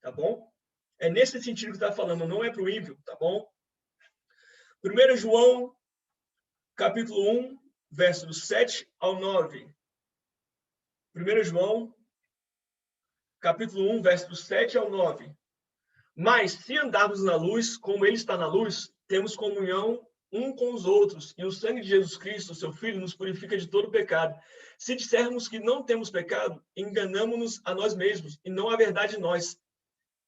tá bom? É nesse sentido que está falando, não é para o ímpio, tá bom? 1 João, capítulo 1, versos 7 ao 9. 1 João, capítulo 1, versos 7 ao 9. Mas, se andarmos na luz, como ele está na luz, temos comunhão um com os outros, e o sangue de Jesus Cristo, seu Filho, nos purifica de todo pecado. Se dissermos que não temos pecado, enganamo-nos a nós mesmos, e não a verdade em nós.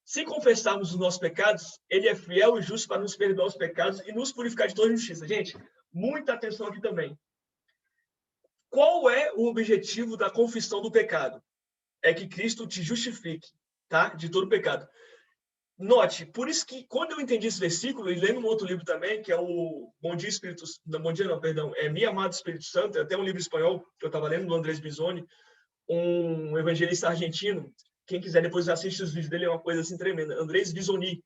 Se confessarmos os nossos pecados, ele é fiel e justo para nos perdoar os pecados e nos purificar de toda injustiça. Gente, muita atenção aqui também. Qual é o objetivo da confissão do pecado? É que Cristo te justifique, tá? De todo pecado. Note, por isso que quando eu entendi esse versículo, e lendo um outro livro também, que é o Bom Dia Espírito... Não, Bom Dia não, perdão. É Mi Amado Espírito Santo, é até um livro espanhol que eu estava lendo, do Andrés Bisoni, um evangelista argentino. Quem quiser depois assiste os vídeos dele, é uma coisa assim tremenda. Andrés Bisoni.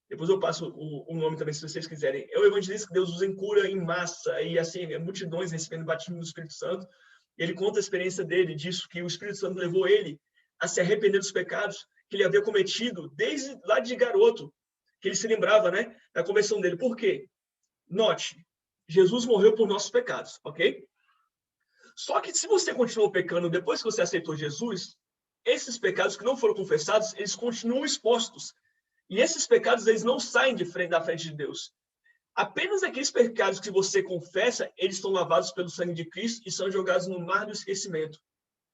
Depois eu passo o nome também, se vocês quiserem. É o evangelista que Deus usa em cura em massa, e assim, multidões recebendo batismo do Espírito Santo. Ele conta a experiência dele, disso que o Espírito Santo levou ele a se arrepender dos pecados que ele havia cometido desde lá de garoto, que ele se lembrava, né, da conversão dele. Por quê? Note, Jesus morreu por nossos pecados, ok? Só que se você continuou pecando depois que você aceitou Jesus, esses pecados que não foram confessados, eles continuam expostos. E esses pecados, eles não saem da frente de Deus. Apenas aqueles pecados que você confessa, eles são lavados pelo sangue de Cristo e são jogados no mar do esquecimento.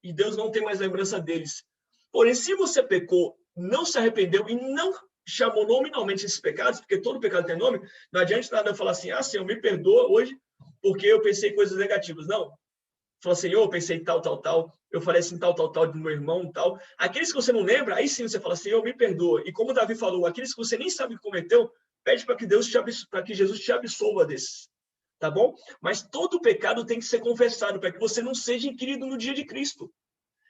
E Deus não tem mais lembrança deles. Porém, se você pecou, não se arrependeu e não chamou nominalmente esses pecados, porque todo pecado tem nome, não adianta nada eu falar assim, Senhor, me perdoa hoje porque eu pensei coisas negativas. Não. Fala, Senhor, eu pensei tal, tal, tal, eu falei assim, tal, tal, tal, do meu irmão, tal. Aqueles que você não lembra, aí sim você fala, Senhor, me perdoa. E como o Davi falou, aqueles que você nem sabe que cometeu, pede para que para que Jesus te absolva desses. Tá bom? Mas todo pecado tem que ser confessado para que você não seja inquirido no dia de Cristo.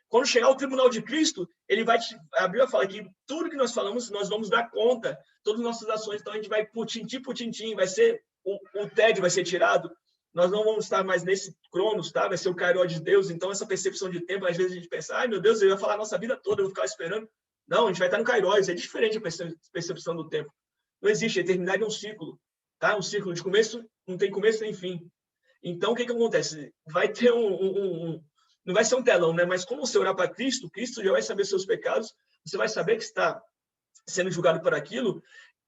Quando chegar ao tribunal de Cristo, ele vai a Bíblia fala que tudo que nós falamos, nós vamos dar conta, todas as nossas ações, então a gente vai por tintim, vai ser o tédio vai ser tirado, nós não vamos estar mais nesse cronos, tá? Vai ser o Kairos de Deus, então essa percepção de tempo, às vezes a gente pensa, ai meu Deus, ele vai falar a nossa vida toda, eu vou ficar esperando. Não, a gente vai estar no Kairos, é diferente a percepção do tempo. Não existe, a eternidade é um ciclo, tá? Um ciclo de começo, não tem começo nem fim. Então, o que acontece? Vai ter não vai ser um telão, né? Mas como você orar para Cristo, Cristo já vai saber seus pecados, você vai saber que está sendo julgado por aquilo,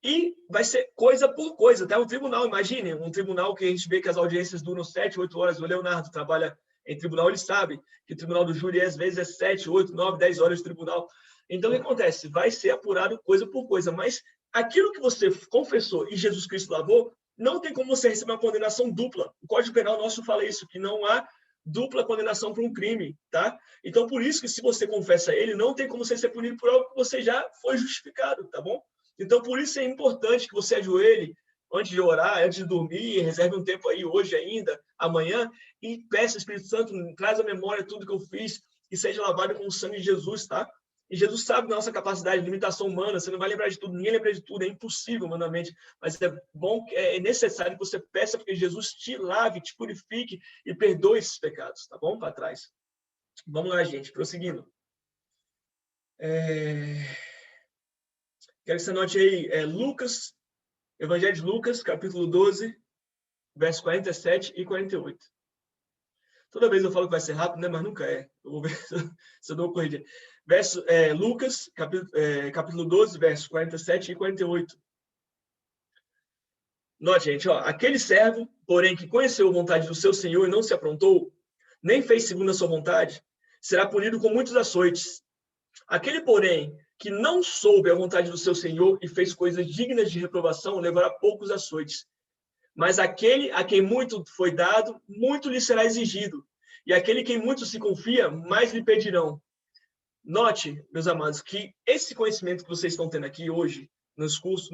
e vai ser coisa por coisa, tá? Um tribunal, imagine, um tribunal que a gente vê que as audiências duram 7, 8 horas. O Leonardo trabalha em tribunal, ele sabe que o tribunal do júri, às vezes, é 7, 8, 9, 10 horas de tribunal. Então, o que acontece? Vai ser apurado coisa por coisa, mas aquilo que você confessou e Jesus Cristo lavou, não tem como você receber uma condenação dupla. O Código Penal nosso fala isso, que não há dupla condenação por um crime, tá? Então, por isso que se você confessa ele, não tem como você ser punido por algo que você já foi justificado, tá bom? Então, por isso é importante que você ajoelhe antes de orar, antes de dormir, reserve um tempo aí hoje ainda, amanhã, e peça ao Espírito Santo, traz à memória tudo que eu fiz e seja lavado com o sangue de Jesus, tá? E Jesus sabe da nossa capacidade, limitação humana, você não vai lembrar de tudo, ninguém lembra de tudo, é impossível humanamente, mas é bom, é necessário que você peça porque Jesus te lave, te purifique e perdoe esses pecados, tá bom? Para trás. Vamos lá, gente, prosseguindo. Quero que você anote aí, Lucas, Evangelho de Lucas, capítulo 12, versos 47 e 48. Toda vez eu falo que vai ser rápido, né? Mas nunca é. Eu vou ver se eu dou uma corrida. Lucas, capítulo 12, versos 47 e 48. Note, gente, aquele servo, porém, que conheceu a vontade do seu senhor e não se aprontou, nem fez segundo a sua vontade, será punido com muitos açoites. Aquele, porém, que não soube a vontade do seu senhor e fez coisas dignas de reprovação, levará poucos açoites. Mas aquele a quem muito foi dado, muito lhe será exigido. E aquele quem muito se confia, mais lhe pedirão. Note, meus amados, que esse conhecimento que vocês estão tendo aqui hoje, no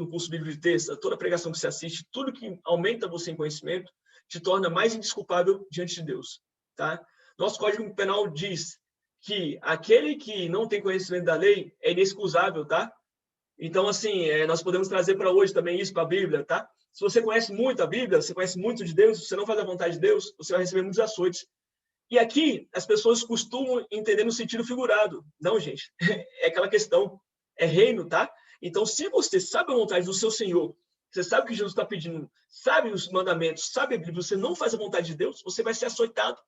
curso Bíblia de Texto, toda a pregação que você assiste, tudo que aumenta você em conhecimento, te torna mais indesculpável diante de Deus. Tá? Nosso Código Penal diz que aquele que não tem conhecimento da lei é inexcusável, tá? Então, assim, nós podemos trazer para hoje também isso para a Bíblia, tá? Se você conhece muito a Bíblia, você conhece muito de Deus, se você não faz a vontade de Deus, você vai receber muitos açoites. E aqui, as pessoas costumam entender no sentido figurado. Não, gente, é aquela questão, é reino, tá? Então, se você sabe a vontade do seu Senhor, você sabe o que Jesus está pedindo, sabe os mandamentos, sabe a Bíblia, você não faz a vontade de Deus, você vai ser açoitado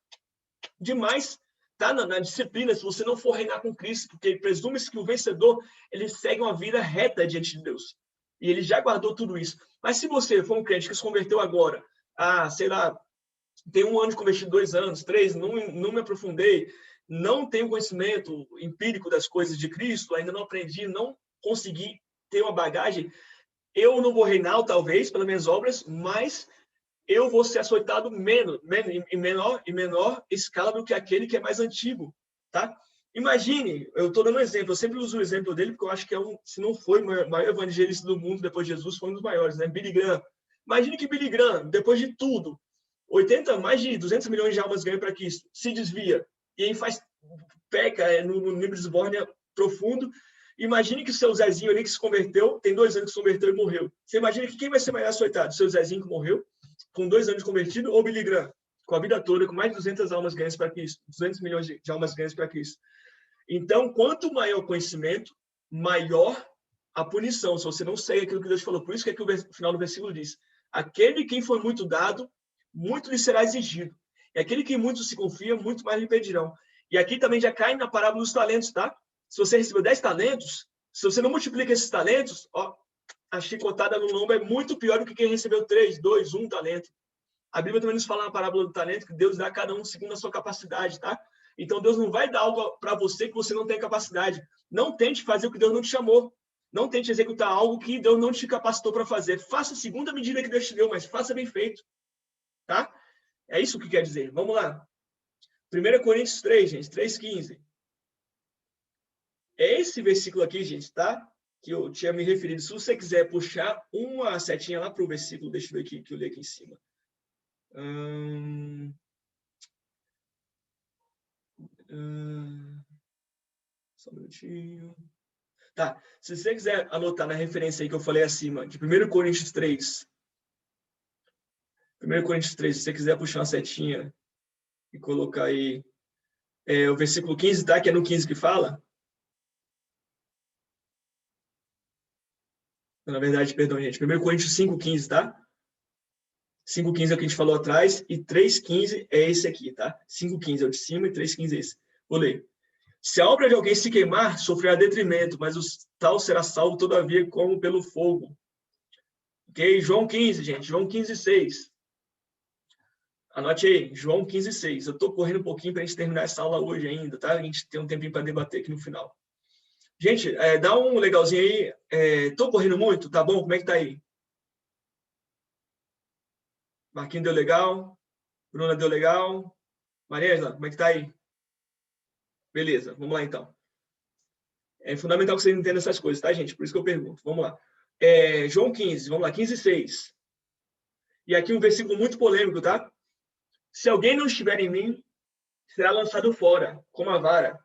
demais, tá? Na disciplina, se você não for reinar com Cristo, porque presume-se que o vencedor, ele segue uma vida reta diante de Deus. E ele já guardou tudo isso. Mas se você for um crente que se converteu agora, sei lá, tem 1 ano de convertido, 2 anos, 3, não me aprofundei, não tenho conhecimento empírico das coisas de Cristo, ainda não aprendi, não consegui ter uma bagagem, eu não vou reinar, talvez, pelas minhas obras, mas eu vou ser açoitado em menor escala do que aquele que é mais antigo, tá? Imagine, eu estou dando um exemplo, eu sempre uso o exemplo dele, porque eu acho que se não foi o maior evangelista do mundo depois de Jesus, foi um dos maiores, né? Billy Graham. Imagine que Billy Graham, depois de tudo, mais de 200 milhões de almas ganham para Cristo, se desvia, e aí peca no nível de esbórnia profundo. Imagine que o seu Zezinho ali que se converteu, tem 2 anos que se converteu e morreu. Você imagina que quem vai ser mais açoitado? Seu Zezinho que morreu, com 2 anos de convertido, ou Billy Graham, com a vida toda, com mais de 200 almas ganhas para Cristo, 200 milhões de almas ganhas para Cristo. Então, quanto maior o conhecimento, maior a punição, se você não segue aquilo que Deus falou. Por isso que aqui o final do versículo diz: aquele quem foi muito dado, muito lhe será exigido. E aquele que muito se confia, muito mais lhe pedirão. E aqui também já cai na parábola dos talentos, tá? Se você recebeu 10 talentos, se você não multiplica esses talentos, a chicotada no lombo é muito pior do que quem recebeu 3, 2, 1 talento. A Bíblia também nos fala na parábola do talento que Deus dá a cada um segundo a sua capacidade, tá? Então, Deus não vai dar algo para você que você não tem capacidade. Não tente fazer o que Deus não te chamou. Não tente executar algo que Deus não te capacitou para fazer. Faça segundo a medida que Deus te deu, mas faça bem feito. Tá? É isso que quer dizer. Vamos lá. 1 Coríntios 3, gente. 3,15. É esse versículo aqui, gente, tá? Que eu tinha me referido. Se você quiser puxar uma setinha lá para o versículo, deixa eu ver aqui, que eu li aqui em cima. Só um minutinho. Tá, se você quiser anotar na referência aí que eu falei acima, de 1 Coríntios 3. 1 Coríntios 3, se você quiser puxar uma setinha e colocar aí o versículo 15, tá? Que é no 15 que fala. Na verdade, perdão, gente. 1 Coríntios 5,15, tá? 5,15 é o que a gente falou atrás e 3,15 é esse aqui, tá? 5,15 é o de cima e 3,15 é esse. Vou ler. Se a obra de alguém se queimar, sofrerá detrimento, mas o tal será salvo, todavia, como pelo fogo. Ok? João 15, gente. João 15,6. Anote aí. João 15,6. Eu estou correndo um pouquinho para a gente terminar essa aula hoje ainda, tá? A gente tem um tempinho para debater aqui no final. Gente, dá um legalzinho aí. Estou correndo muito? Tá bom? Como é que tá aí? Marquinhos deu legal? Bruna deu legal? Mariela, como é que tá aí? Beleza, vamos lá então. É fundamental que vocês entendam essas coisas, tá, gente? Por isso que eu pergunto. Vamos lá. João 15, vamos lá, 15,6. E aqui um versículo muito polêmico, tá? Se alguém não estiver em mim, será lançado fora, como a vara,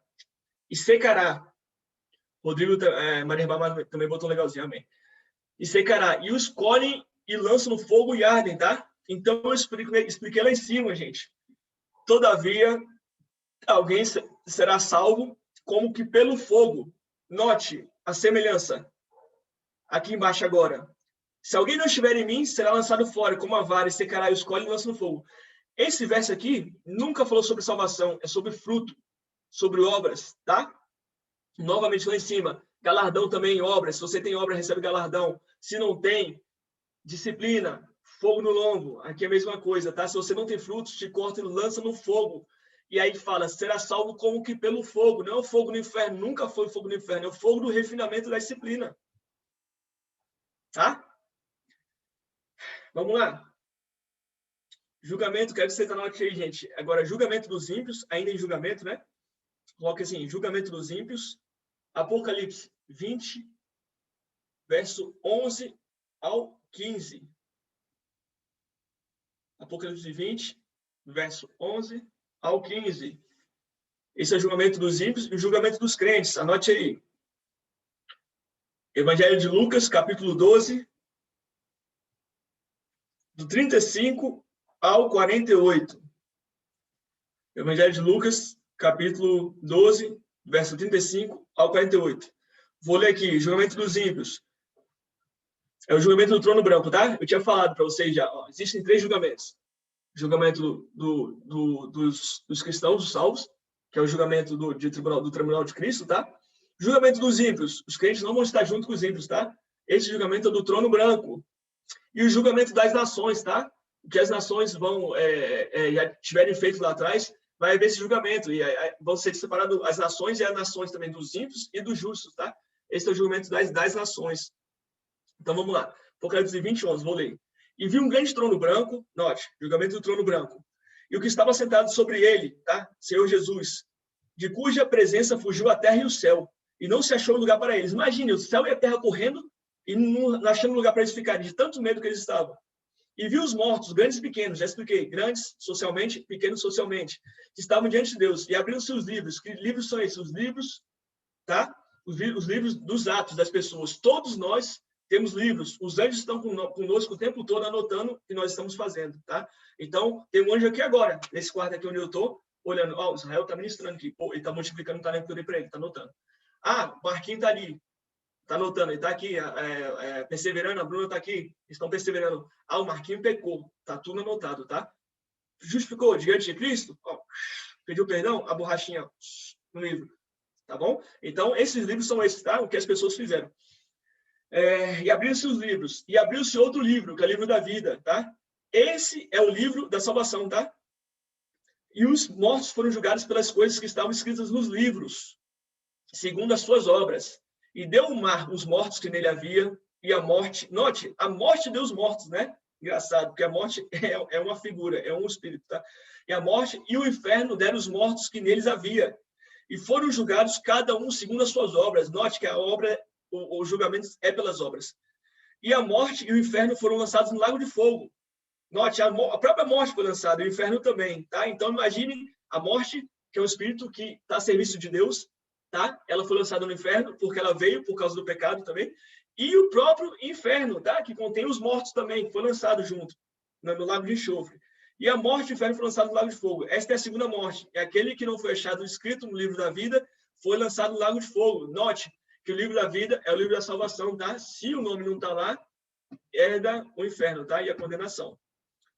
e secará. Rodrigo, Maria Bama também botou legalzinho, amém. E secará. E os colhem e lançam no fogo e ardem, tá? Então eu expliquei lá em cima, gente. Todavia, alguém será salvo como que pelo fogo. Note a semelhança. Aqui embaixo agora. Se alguém não estiver em mim, será lançado fora, como a vara, e secará e os colhe e lança no fogo. Esse verso aqui nunca falou sobre salvação, é sobre fruto, sobre obras, tá? Novamente lá em cima. Galardão também em obras. Se você tem obra, recebe galardão. Se não tem, disciplina, fogo no lombo. Aqui é a mesma coisa, tá? Se você não tem frutos, te corta e lança no fogo. E aí fala, será salvo como que pelo fogo. Não é o fogo no inferno, nunca foi o fogo no inferno. É o fogo do refinamento da disciplina. Tá? Vamos lá. Julgamento, quero que você anote aí, gente. Agora, julgamento dos ímpios, ainda em julgamento, né? Coloque assim, julgamento dos ímpios. Apocalipse 20, verso 11 ao 15. Apocalipse 20, verso 11 ao 15. Esse é o julgamento dos ímpios e o julgamento dos crentes. Anote aí. Evangelho de Lucas, capítulo 12, do 35 ao 48. Evangelho de Lucas, capítulo 12, verso 35 ao 48. Vou ler aqui, julgamento dos ímpios. É o julgamento do trono branco, tá? Eu tinha falado para vocês já. Ó, existem 3 julgamentos. Julgamento dos cristãos, dos salvos, que é o julgamento do tribunal de Cristo, tá? Julgamento dos ímpios. Os crentes não vão estar junto com os ímpios, tá? Esse julgamento é do trono branco. E o julgamento das nações, tá? O que as nações vão já tiverem feito lá atrás, vai haver esse julgamento. E vão ser separadas as nações e as nações também dos ímpios e dos justos, tá? Esse é o julgamento das nações. Então, vamos lá. Apocalipse 20:11, vou ler. E vi um grande trono branco, note, julgamento do trono branco, e o que estava sentado sobre ele, tá? Senhor Jesus, de cuja presença fugiu a terra e o céu, e não se achou lugar para eles. Imagine, o céu e a terra correndo, e não achando lugar para eles ficarem, de tanto medo que eles estavam. E vi os mortos, grandes e pequenos, já expliquei, grandes socialmente, pequenos socialmente, que estavam diante de Deus, e abriram seus livros. Que livros são esses? Os livros, tá? Os livros dos atos das pessoas. Todos nós temos livros. Os anjos estão conosco o tempo todo anotando o que nós estamos fazendo, tá? Então, tem um anjo aqui agora, nesse quarto aqui onde eu estou, olhando. Ó, o Israel está ministrando aqui. Pô, ele está multiplicando o talento que eu dei para ele, está anotando. Ah, o Marquinhos está ali, está anotando. Ele está aqui, perseverando, a Bruna está aqui, estão perseverando. Ah, o Marquinhos pecou, está tudo anotado, tá? Justificou diante de Cristo, ó, pediu perdão, a borrachinha ó, no livro, tá bom? Então, esses livros são esses, tá? O que as pessoas fizeram. E abriu-se os livros. E abriu-se outro livro, que é o livro da vida, tá? Esse é o livro da salvação, tá? E os mortos foram julgados pelas coisas que estavam escritas nos livros, segundo as suas obras. E deu o mar os mortos que nele havia, e a morte... Note, a morte deu os mortos, né? Engraçado, porque a morte é uma figura, é um espírito, tá? E a morte e o inferno deram os mortos que neles havia. E foram julgados cada um segundo as suas obras. Note que a obra... O julgamento é pelas obras. E a morte e o inferno foram lançados no lago de fogo. Note, a própria morte foi lançada, e o inferno também, tá? Então, imagine a morte, que é um espírito que está a serviço de Deus, tá? Ela foi lançada no inferno, porque ela veio por causa do pecado também. E o próprio inferno, tá? Que contém os mortos também, que foi lançado junto, no lago de enxofre. E a morte e o inferno foram lançados no lago de fogo. Esta é a segunda morte. É aquele que não foi achado escrito no livro da vida, foi lançado no lago de fogo. Note que o livro da vida é o livro da salvação, tá? Se o nome não está lá, herda o inferno, tá? E a condenação.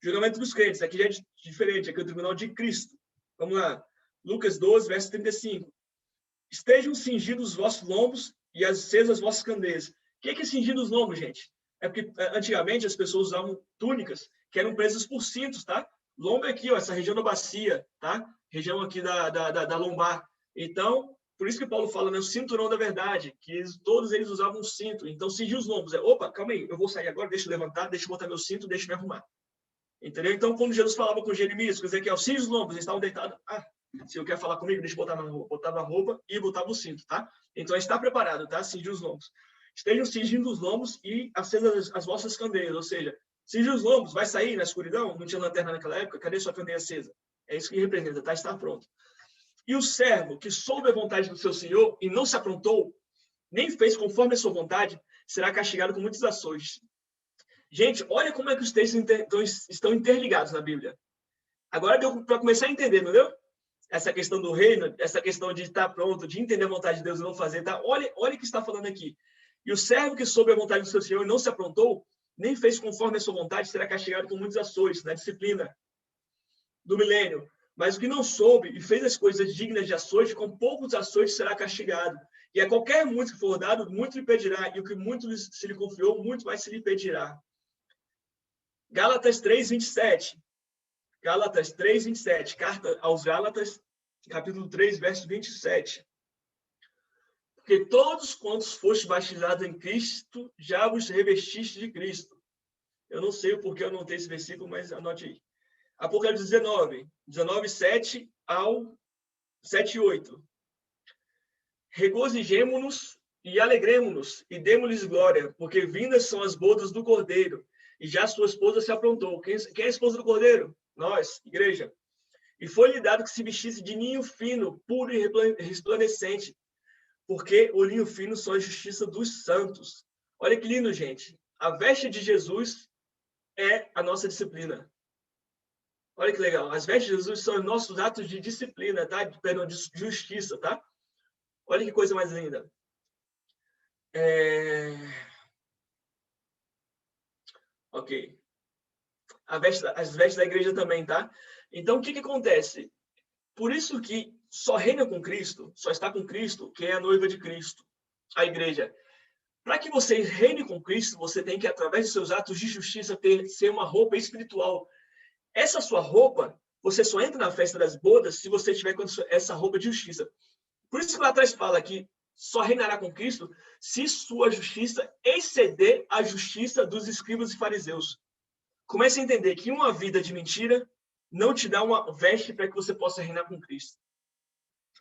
Julgamento dos crentes, aqui já é diferente, aqui é o tribunal de Cristo. Vamos lá. Lucas 12, verso 35. Estejam cingidos os vossos lombos e acesas as vossas candeias. O que é cingido os lombos, gente? É porque antigamente as pessoas usavam túnicas que eram presas por cintos, tá? Lombo é aqui, ó, essa região da bacia, tá? Região aqui da lombar. Então, por isso que Paulo fala, né, o cinturão da verdade, que todos eles usavam um cinto. Então, cingir os lombos. Opa, calma aí, eu vou sair agora, deixa eu levantar, deixa eu botar meu cinto, deixa eu me arrumar. Entendeu? Então, quando Jesus falava com Jeremias, quer dizer que cinge os lombos, eles estavam deitados. Ah, se eu quer falar comigo, deixa eu botar na roupa. Botava a roupa e botava o cinto, tá? Então, a gente está preparado, tá? Cingir os lombos. Estejam cingindo os lombos e acesas as vossas candeias. Ou seja, cingir os lombos, vai sair na escuridão? Não tinha lanterna naquela época? Cadê sua candeia acesa? É isso que representa, tá? Está pronto. E o servo que soube a vontade do seu senhor e não se aprontou, nem fez conforme a sua vontade, será castigado com muitos açoites. Gente, olha como é que os textos estão interligados na Bíblia. Agora deu para começar a entender, entendeu? Essa questão do reino, essa questão de estar pronto, de entender a vontade de Deus e não fazer, tá? Olha o que está falando aqui. E o servo que soube a vontade do seu senhor e não se aprontou, nem fez conforme a sua vontade, será castigado com muitos açoites, na disciplina do milênio. Mas o que não soube e fez as coisas dignas de açoite, com poucos açoites será castigado. E a qualquer muito que for dado, muito lhe pedirá. E o que muito se lhe confiou, muito mais se lhe pedirá. Gálatas 3:27. Gálatas 3:27. Carta aos Gálatas, capítulo 3, verso 27. Porque todos quantos fostes batizados em Cristo, já vos revestiste de Cristo. Eu não sei o porquê eu anotei esse versículo, mas anote aí. Apocalipse 19, 7 ao 7 e 8. Regozijemo-nos e alegremo-nos e demo-lhes glória, porque vindas são as bodas do Cordeiro, e já sua esposa se aprontou. Quem é a esposa do Cordeiro? Nós, igreja. E foi-lhe dado que se vestisse de ninho fino, puro e resplandecente, porque o linho fino só é a justiça dos santos. Olha que lindo, gente. A veste de Jesus é a nossa disciplina. Olha que legal. As vestes de Jesus são os nossos atos de disciplina, tá? Perdão, de justiça, tá? Olha que coisa mais linda. Ok. As vestes da igreja também, tá? Então, o que acontece? Por isso que só reina com Cristo, só está com Cristo, quem é a noiva de Cristo, a igreja. Para que você reine com Cristo, você tem que, através de seus atos de justiça, ser uma roupa espiritual. Essa sua roupa, você só entra na festa das bodas se você tiver com essa roupa de justiça. Por isso que lá atrás fala que só reinará com Cristo se sua justiça exceder a justiça dos escribas e fariseus. Comece a entender que uma vida de mentira não te dá uma veste para que você possa reinar com Cristo.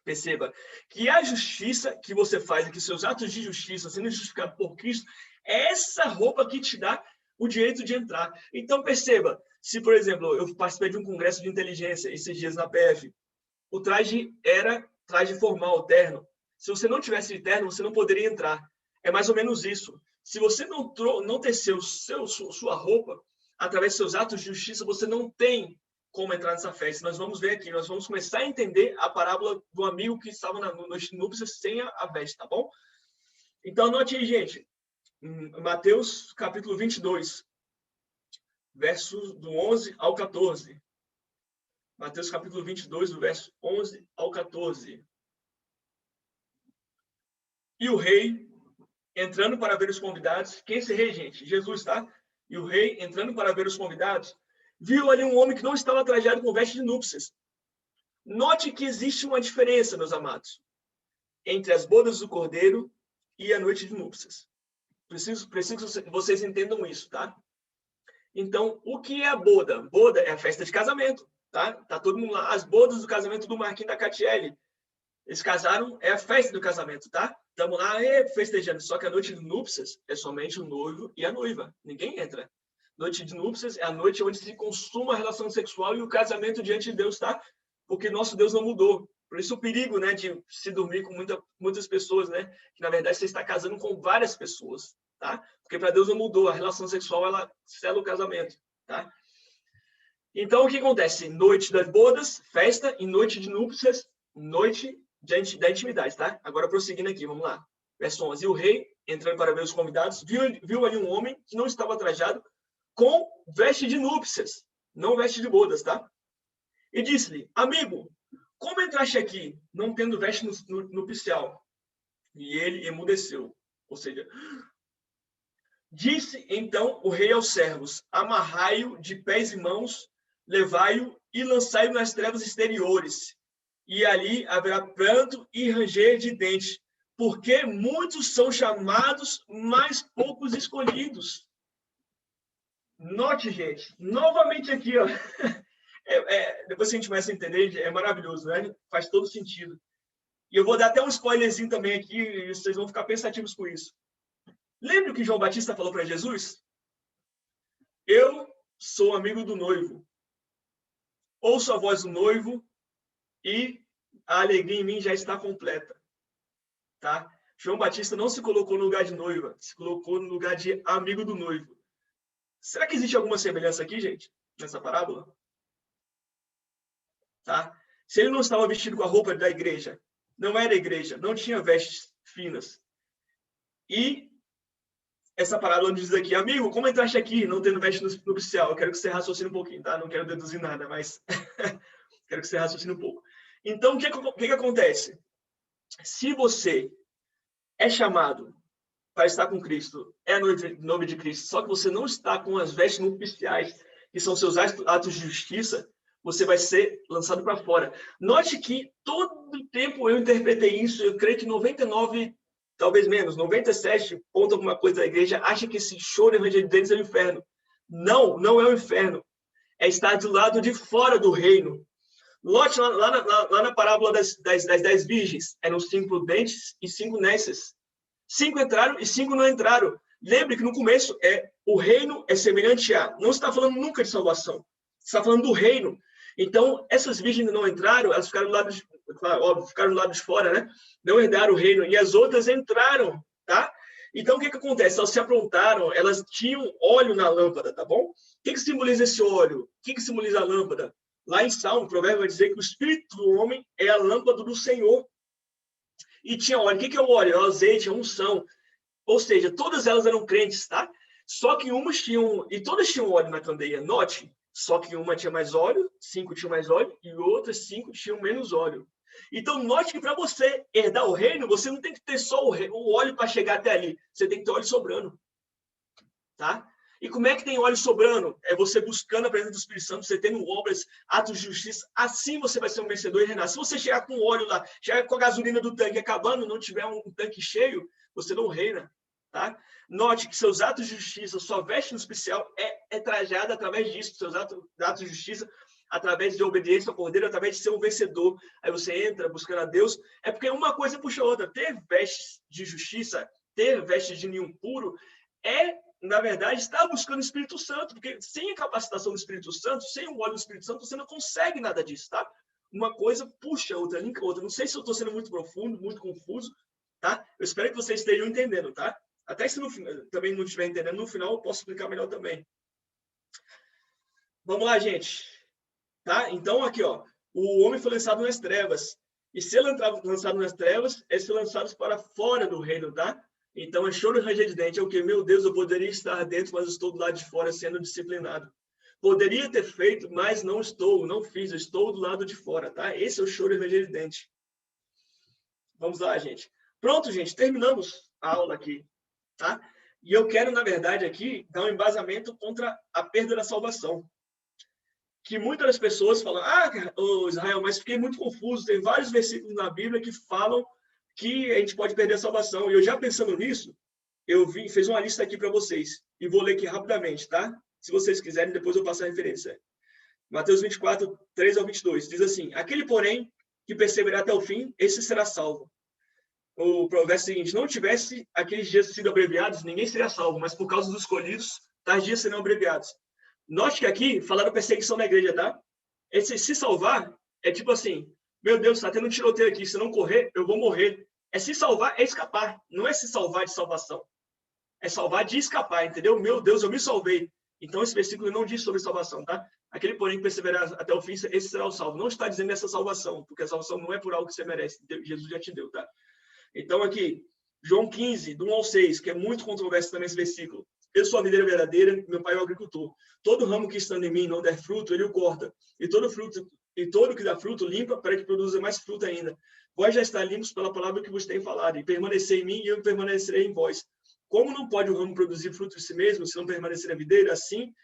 Perceba que a justiça que você faz, que seus atos de justiça sendo justificados por Cristo, é essa roupa que te dá o direito de entrar. Então, perceba, se, por exemplo, eu participei de um congresso de inteligência esses dias na PF, o traje era traje formal, terno. Se você não tivesse terno, você não poderia entrar. É mais ou menos isso. Se você não teceu sua roupa, através de seus atos de justiça, você não tem como entrar nessa festa. Nós vamos ver aqui, nós vamos começar a entender a parábola do amigo que estava nos núpcias sem a veste, tá bom? Então, anote aí, gente. Mateus, capítulo 22, versos do 11 ao 14. Mateus, capítulo 22, do verso 11 ao 14. E o rei, entrando para ver os convidados... Quem é esse rei, gente? Jesus, tá? E o rei, entrando para ver os convidados, viu ali um homem que não estava trajado com veste de núpcias. Note que existe uma diferença, meus amados, entre as bodas do cordeiro e a noite de núpcias. Preciso que vocês entendam isso, tá? Então, o que é a boda? Boda é a festa de casamento, tá? Tá todo mundo lá. As bodas do casamento do Marquinhos da Catiele. Eles casaram, é a festa do casamento, tá? Estamos lá festejando. Só que a noite de núpcias é somente o noivo e a noiva. Ninguém entra. Noite de núpcias é a noite onde se consuma a relação sexual e o casamento diante de Deus, tá? Porque nosso Deus não mudou. Por isso o perigo, né, de se dormir com muitas pessoas, né? Que na verdade você está casando com várias pessoas, tá? Porque para Deus não mudou. A relação sexual, ela sela o casamento, tá? Então, o que acontece? Noite das bodas, festa, e noite de núpcias, noite da intimidade, tá? Agora, prosseguindo aqui, vamos lá. Verso 11. E o rei, entrando para ver os convidados, viu ali um homem que não estava trajado com veste de núpcias, não veste de bodas, tá? E disse-lhe, amigo, como entraste aqui, não tendo veste nupcial? E ele emudeceu. Ou seja, disse então o rei aos servos, amarrai-o de pés e mãos, levai-o e lançai-o nas trevas exteriores. E ali haverá pranto e ranger de dentes, porque muitos são chamados, mas poucos escolhidos. Note, gente, novamente aqui, ó. Depois que a gente começa a entender, é maravilhoso, né? Faz todo sentido. E eu vou dar até um spoilerzinho também aqui, e vocês vão ficar pensativos com isso. Lembra o que João Batista falou para Jesus? Eu sou amigo do noivo. Ouço a voz do noivo e a alegria em mim já está completa. Tá? João Batista não se colocou no lugar de noiva, se colocou no lugar de amigo do noivo. Será que existe alguma semelhança aqui, gente, nessa parábola? Tá? Se ele não estava vestido com a roupa da igreja, não era igreja, não tinha vestes finas. E essa parábola diz aqui, amigo, como entraste aqui não tendo veste nupcial? Eu quero que você raciocine um pouquinho, tá? Não quero deduzir nada, mas quero que você raciocine um pouco. Então, o que acontece? Se você é chamado para estar com Cristo, é noivo de Cristo, só que você não está com as vestes nupciais, que são seus atos de justiça, você vai ser lançado para fora. Note que todo o tempo eu interpretei isso, eu creio que 99, talvez menos, 97 ponto alguma coisa da igreja acha que esse choro e ranger de dentes é o inferno. Não, não é o inferno. É estar do lado de fora do reino. Lote, lá na parábola das 10 virgens, eram 5 prudentes e 5 nécias. 5 entraram e 5 não entraram. Lembre que no começo o reino é semelhante a... Não está falando nunca de salvação. Está falando do reino. Então, essas virgens não entraram, elas ficaram do lado de, claro, óbvio, ficaram do lado de fora, né? Não herdaram o reino, e as outras entraram, tá? Então, o que acontece? Elas se aprontaram, elas tinham óleo na lâmpada, tá bom? O que simboliza esse óleo? O que simboliza a lâmpada? Lá em Salmo, o provérbio vai dizer que o espírito do homem é a lâmpada do Senhor. E tinha óleo. O que é o óleo? É o azeite, é a unção. Ou seja, todas elas eram crentes, tá? Só que umas tinham... E todas tinham óleo na candeia. Note, só que uma tinha mais óleo, 5 tinham mais óleo, e outras 5 tinham menos óleo. Então, note que para você herdar o reino, você não tem que ter só o óleo para chegar até ali. Você tem que ter óleo sobrando. Tá? E como é que tem óleo sobrando? É você buscando a presença do Espírito Santo, você tendo obras, atos de justiça. Assim você vai ser um vencedor e reinar. Se você chegar com óleo lá, chegar com a gasolina do tanque acabando, não tiver um tanque cheio, você não reina. Tá? Note que seus atos de justiça, sua veste no especial é trajada através disso, seus atos de justiça, através de obediência ao Cordeiro, através de ser um vencedor. Aí você entra buscando a Deus. É porque uma coisa puxa a outra. Ter vestes de justiça, ter vestes de ninho puro, na verdade, estar buscando o Espírito Santo, porque sem a capacitação do Espírito Santo, sem o óleo do Espírito Santo, você não consegue nada disso, tá? Uma coisa puxa a outra, linka a outra. Não sei se eu estou sendo muito profundo, muito confuso, tá? Eu espero que vocês estejam entendendo, tá? Até se também não estiver entendendo, no final eu posso explicar melhor também. Vamos lá, gente. Tá? Então, aqui, ó, o homem foi lançado nas trevas. E se ele lançado nas trevas, eles foram lançados para fora do reino, tá? Então, é choro e ranger de dente. É o que? Meu Deus, eu poderia estar dentro, mas estou do lado de fora sendo disciplinado. Poderia ter feito, mas não estou, não fiz, eu estou do lado de fora, tá? Esse é o choro e ranger de dente. Vamos lá, gente. Pronto, gente, terminamos a aula aqui, tá? E eu quero, na verdade, aqui, dar um embasamento contra a perda da salvação. Que muitas das pessoas falam, Israel, mas fiquei muito confuso, tem vários versículos na Bíblia que falam que a gente pode perder a salvação. E eu já pensando nisso, fiz uma lista aqui para vocês. E vou ler aqui rapidamente, tá? Se vocês quiserem, depois eu passo a referência. Mateus 24, 3 ao 22. Diz assim, aquele, porém, que perseverar até o fim, esse será salvo. O verso seguinte, não tivesse aqueles dias sido abreviados, ninguém seria salvo, mas por causa dos escolhidos, tais dias serão abreviados. Note que aqui falaram perseguição na igreja, tá? Esse se salvar é tipo assim, meu Deus, está tendo um tiroteio aqui, se não correr, eu vou morrer. É se salvar, é escapar. Não é se salvar de salvação. É salvar de escapar, entendeu? Meu Deus, eu me salvei. Então, esse versículo não diz sobre salvação, tá? Aquele, porém, que perseverar até o fim, esse será o salvo. Não está dizendo essa salvação, porque a salvação não é por algo que você merece. Jesus já te deu, tá? Então, aqui, João 15, do 1 ao 6, que é muito controverso também esse versículo. Eu sou a videira verdadeira, meu pai é o agricultor. Todo ramo que estando em mim não der fruto, ele o corta. E todo que dá fruto, limpa para que produza mais fruto ainda. Vós já está limpos pela palavra que vos tenho falado. E permanecer em mim e eu permanecerei em vós. Como não pode o ramo produzir fruto de si mesmo, se não permanecer na videira, assim,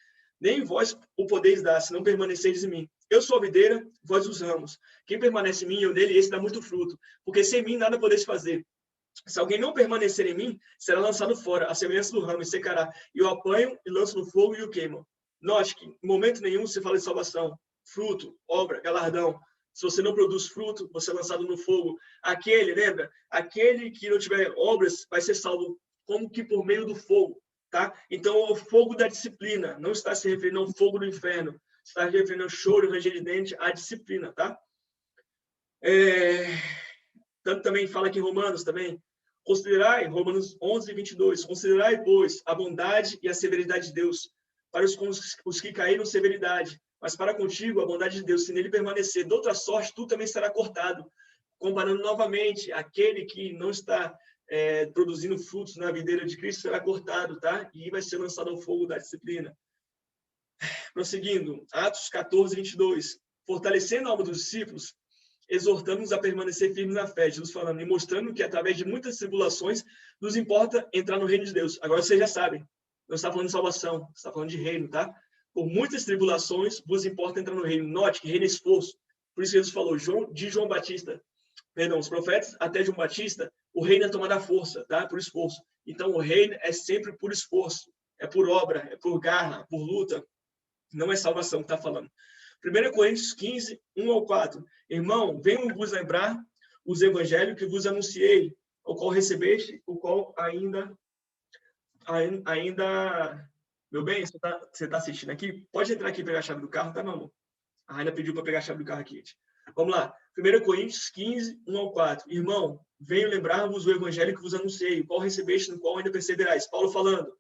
nem vós o podeis dar, se não permaneceis em mim. Eu sou a videira, vós os ramos. Quem permanece em mim, eu nele, esse dá muito fruto. Porque sem mim nada podeis fazer. Se alguém não permanecer em mim, será lançado fora, a semelhança do ramo, e secará. E eu apanho e lanço no fogo e o queimo. Note que, em momento nenhum, se fala de salvação. Fruto, obra, galardão. Se você não produz fruto, você é lançado no fogo. Lembra? Aquele que não tiver obras vai ser salvo como que por meio do fogo, tá? Então, o fogo da disciplina não está se referindo ao fogo do inferno. Está se referindo ao choro, ranger de dente, à disciplina, tá? Tanto também fala aqui em Romanos também. Considerai, Romanos 11, 22, considerai, pois, a bondade e a severidade de Deus. Para os que caíram, severidade. Mas para contigo, a bondade de Deus, se nele permanecer, de outra sorte, tu também será cortado. Comparando novamente, aquele que não está produzindo frutos na videira de Cristo será cortado, tá? E vai ser lançado ao fogo da disciplina. Prosseguindo, Atos 14, 22. Fortalecendo a alma dos discípulos, exortando-nos a permanecer firmes na fé, Jesus falando, e mostrando que através de muitas tribulações nos importa entrar no reino de Deus. Agora vocês já sabem, não está falando de salvação, está falando de reino, tá? Por muitas tribulações vos importa entrar no reino. Note que reino é esforço. Por isso Jesus falou, João Batista, os profetas até João Batista, o reino é tomar a força, tá? Por esforço. Então o reino é sempre por esforço, é por obra, é por garra, por luta. Não é salvação que está falando. 1 Coríntios 15, 1 ao 4. Irmão, venho vos lembrar os evangelhos que vos anunciei, o qual recebeste, o qual ainda... Meu bem, você tá assistindo aqui? Pode entrar aqui e pegar a chave do carro, tá, meu amor? A Raina pediu para pegar a chave do carro aqui, gente. Vamos lá. 1 Coríntios 15, 1 ao 4. Irmão, venho lembrar-vos o evangelho que vos anunciei, o qual recebeste, no qual ainda perseverais. Paulo falando.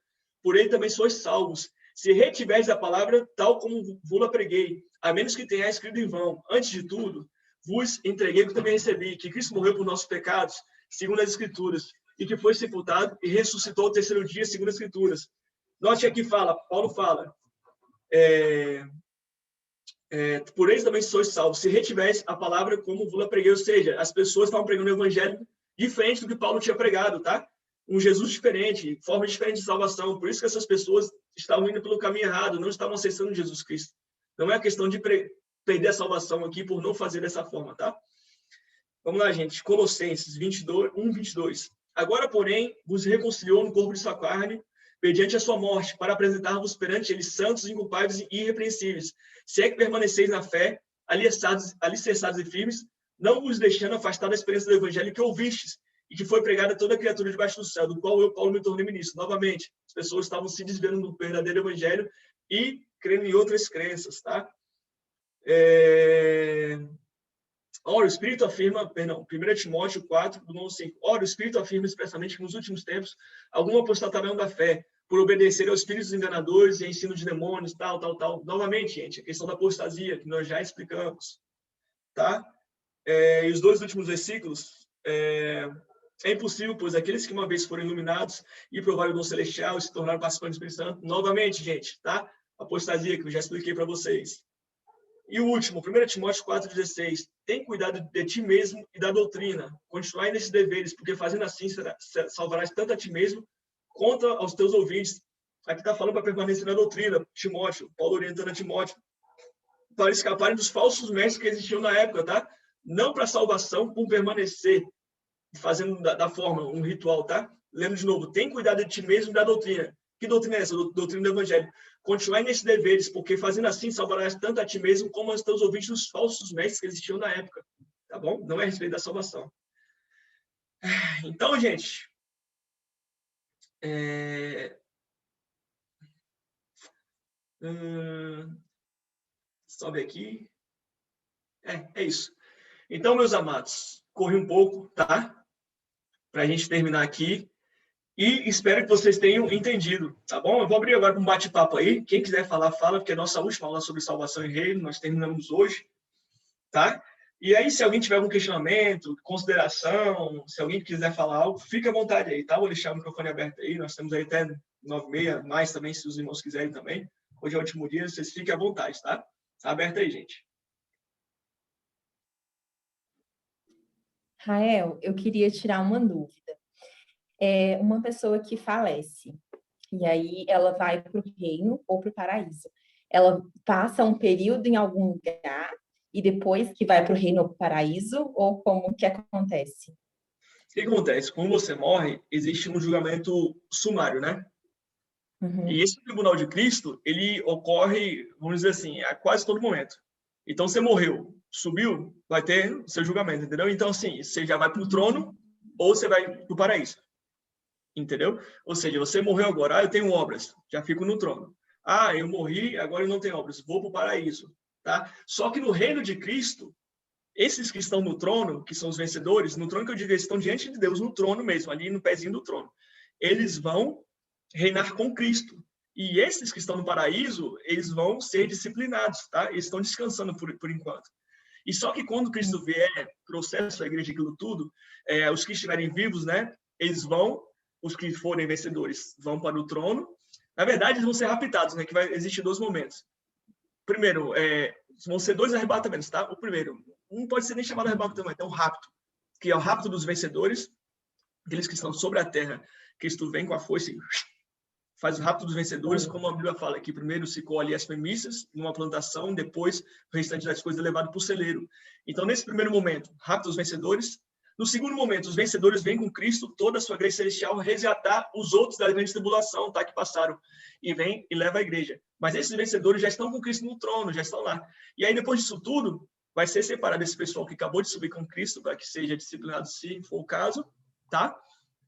Por ele também sois salvos, se retiveres a palavra tal como vos-la preguei, a menos que tenhais escrito em vão. Antes de tudo, vos entreguei o que também recebi, que Cristo morreu por nossos pecados, segundo as Escrituras, e que foi sepultado e ressuscitou ao terceiro dia, segundo as Escrituras. Note aqui Paulo fala, por eles também sois salvos, se retiveres a palavra como vos-la preguei, ou seja, as pessoas estavam pregando o evangelho diferente do que Paulo tinha pregado, tá? Um Jesus diferente, forma diferente de salvação. Por isso que essas pessoas estavam indo pelo caminho errado, não estavam acessando Jesus Cristo. Não é a questão de perder a salvação aqui por não fazer dessa forma, tá? Vamos lá, gente. Colossenses 22. Agora, porém, vos reconciliou no corpo de sua carne, mediante a sua morte, para apresentar-vos perante ele santos, inculpáveis e irrepreensíveis. Se é que permaneceis na fé, alicerçados e firmes, não vos deixando afastar da experiência do evangelho que ouvistes, e que foi pregada a toda criatura debaixo do céu, do qual eu, Paulo, me tornei ministro. Novamente, as pessoas estavam se desviando do verdadeiro evangelho e crendo em outras crenças, tá? Ora, o Espírito afirma, 1 Timóteo 4, do 1 ao 5. Ora, o Espírito afirma expressamente que nos últimos tempos alguns apostatarão da fé, por obedecer aos espíritos enganadores e ensino de demônios, tal. Novamente, gente, a questão da apostasia, que nós já explicamos, tá? E os dois últimos versículos, é impossível, pois aqueles que uma vez foram iluminados e provaram o dom celestial e se tornaram participantes do Espírito Santo, novamente, gente, tá? Apostasia, que eu já expliquei para vocês. E o último, 1 Timóteo 4,16. Tem cuidado de ti mesmo e da doutrina. Continuai nesses deveres, porque fazendo assim salvarás tanto a ti mesmo quanto aos teus ouvintes. Aqui está falando para permanecer na doutrina, Timóteo, Paulo orientando a Timóteo, para escaparem dos falsos mestres que existiam na época, tá? Não para salvação, por permanecer fazendo da forma, um ritual, tá? Lendo de novo, tem cuidado de ti mesmo e da doutrina. Que doutrina é essa? Doutrina do Evangelho. Continuai nesses deveres, porque fazendo assim salvarás tanto a ti mesmo como aos teus ouvintes dos falsos mestres que existiam na época. Tá bom? Não é a respeito da salvação. Então, gente, sobe aqui. É isso. Então, meus amados, corri um pouco, tá? Para a gente terminar aqui. E espero que vocês tenham entendido, tá bom? Eu vou abrir agora para um bate-papo aí. Quem quiser falar, fala, porque é a nossa última aula sobre salvação e reino, nós terminamos hoje, tá? E aí, se alguém tiver algum questionamento, consideração, se alguém quiser falar algo, fica à vontade aí, tá? Vou deixar o microfone aberto aí, nós temos aí até 9h30, mais também, se os irmãos quiserem também. Hoje é o último dia, vocês fiquem à vontade, tá? Tá aberto aí, gente. Rael, eu queria tirar uma dúvida. Uma pessoa que falece, e aí ela vai para o reino ou para o paraíso. Ela passa um período em algum lugar e depois que vai para o reino ou para o paraíso, ou como que acontece? O que acontece? Quando você morre, existe um julgamento sumário, né? Uhum. E esse tribunal de Cristo, ele ocorre, vamos dizer assim, a quase todo momento. Então, você morreu, subiu, vai ter o seu julgamento, entendeu? Então, assim, você já vai para o trono ou você vai para o paraíso. Entendeu? Ou seja, você morreu agora, eu tenho obras, já fico no trono. Eu morri, agora eu não tenho obras, vou para o paraíso. Tá? Só que no reino de Cristo, esses que estão no trono, que são os vencedores, no trono que eu digo, eles estão diante de Deus, no trono mesmo, ali no pezinho do trono. Eles vão reinar com Cristo. E esses que estão no paraíso, eles vão ser disciplinados, tá? Eles estão descansando por enquanto. E só que quando Cristo vier, processo a igreja, aquilo tudo, os que estiverem vivos, né? Eles vão, os que forem vencedores, vão para o trono. Na verdade, eles vão ser raptados, né? Que vai existir 2 momentos. Primeiro, vão ser 2 arrebatamentos, tá? O primeiro, não pode ser nem chamado arrebatamento, é um rapto, que é o rapto dos vencedores, aqueles que estão sobre a terra. Cristo vem com a foice e faz o rapto dos vencedores, como a Bíblia fala, que primeiro se colhe as primícias numa plantação, depois o restante das coisas é levado para o celeiro. Então, nesse primeiro momento, rapto dos vencedores. No segundo momento, os vencedores vêm com Cristo, toda a sua graça celestial, resgatar os outros da grande tribulação, tá, que passaram, e vem e leva a igreja. Mas esses vencedores já estão com Cristo no trono, já estão lá. E aí, depois disso tudo, vai ser separado esse pessoal que acabou de subir com Cristo, para que seja disciplinado, se for o caso, tá?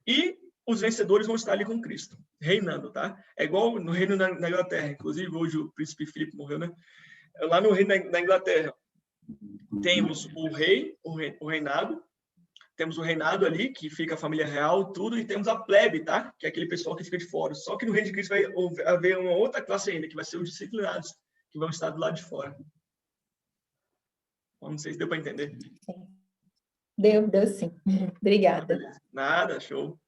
E os vencedores vão estar ali com Cristo, reinando, tá? É igual no reino na Inglaterra, inclusive, hoje o príncipe Filipe morreu, né? lá no reino da Inglaterra, temos o reinado, temos o reinado ali, que fica a família real, tudo, e temos a plebe, tá? Que é aquele pessoal que fica de fora. Só que no reino de Cristo vai haver uma outra classe ainda, que vai ser os disciplinados, que vão estar do lado de fora. Não sei se deu para entender. Deu sim. Obrigada. Nada, show.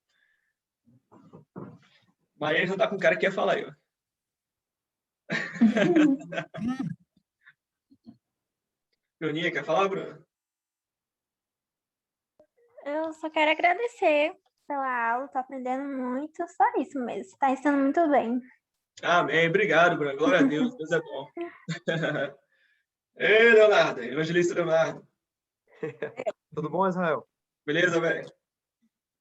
Maria já tá com o cara que quer falar aí, ó. Bruninha, quer falar, Bruna? Eu só quero agradecer pela aula, tô aprendendo muito, só isso mesmo. Está ensinando muito bem. Amém. Obrigado, Bruna. Glória a Deus. Deus é bom. Ei, Leonardo. Evangelista Leonardo. Tudo bom, Israel? Beleza, velho?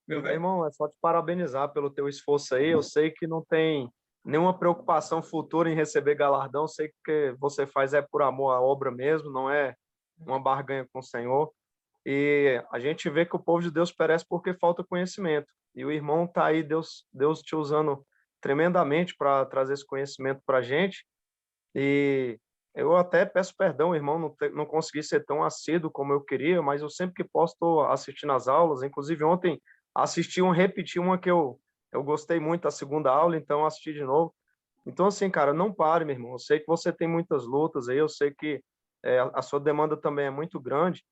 Meu Meu velho. irmão, é só te parabenizar pelo teu esforço aí. Eu sei que não tem nenhuma preocupação futura em receber galardão. Sei que o que você faz é por amor à obra mesmo, não é uma barganha com o Senhor. E a gente vê que o povo de Deus perece porque falta conhecimento. E o irmão está aí, Deus te usando tremendamente para trazer esse conhecimento para a gente. E eu até peço perdão, irmão, não consegui ser tão assíduo como eu queria, mas eu sempre que posso estou assistindo às aulas. Inclusive, ontem repeti uma que eu gostei muito, a segunda aula, então assisti de novo. Então, assim, cara, não pare, meu irmão. Eu sei que você tem muitas lutas aí, eu sei que a sua demanda também é muito grande,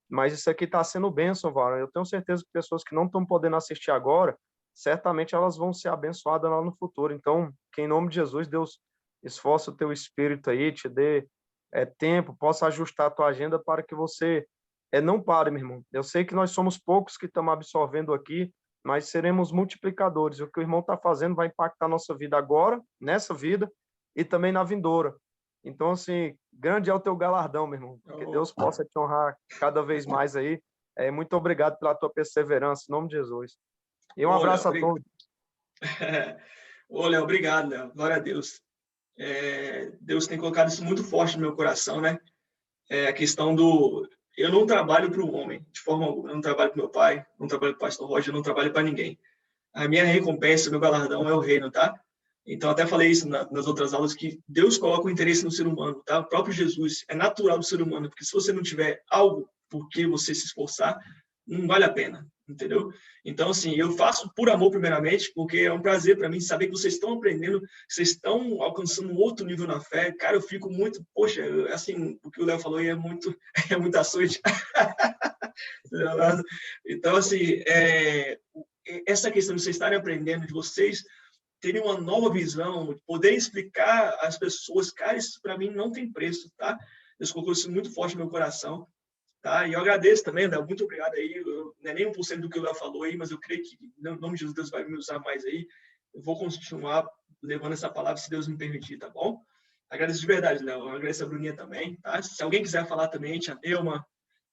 mas isso aqui está sendo bênção, Varão. Eu tenho certeza que pessoas que não estão podendo assistir agora, certamente elas vão ser abençoadas lá no futuro. Então, que em nome de Jesus, Deus esforça o teu espírito aí, te dê tempo, possa ajustar a tua agenda para que você não pare, meu irmão. Eu sei que nós somos poucos que estamos absorvendo aqui, mas seremos multiplicadores. O que o irmão está fazendo vai impactar a nossa vida agora, nessa vida, e também na vindoura. Então, assim, grande é o teu galardão, meu irmão. Que Deus possa te honrar cada vez mais aí. Muito obrigado pela tua perseverança, em nome de Jesus. E um abraço a todos. Ô, Léo, obrigado, Léo. Glória a Deus. Deus tem colocado isso muito forte no meu coração, né? A questão do... Eu não trabalho para o homem, de forma alguma. Eu não trabalho para meu pai, não trabalho para o pastor Roger, eu não trabalho para ninguém. A minha recompensa, o meu galardão é o reino, tá? Então, até falei isso nas outras aulas, que Deus coloca o interesse no ser humano, tá? O próprio Jesus é natural do ser humano, porque se você não tiver algo por que você se esforçar, não vale a pena, entendeu? Então, assim, eu faço por amor, primeiramente, porque é um prazer para mim saber que vocês estão aprendendo, que vocês estão alcançando um outro nível na fé. Cara, eu fico muito... Poxa, assim, o que o Léo falou aí é muito açoite. Então, assim, essa questão de vocês estarem aprendendo, de vocês terem uma nova visão, poder explicar às pessoas, cara, isso para mim não tem preço, tá? Deus colocou isso muito forte no meu coração, tá? E eu agradeço também, Léo, muito obrigado aí. Não é nem 1% do que o Léo falou aí, mas eu creio que, em nome de Jesus, Deus vai me usar mais aí. Eu vou continuar levando essa palavra, se Deus me permitir, tá bom? Agradeço de verdade, Léo. Eu agradeço a Bruninha também, tá? Se alguém quiser falar também, a Neuma,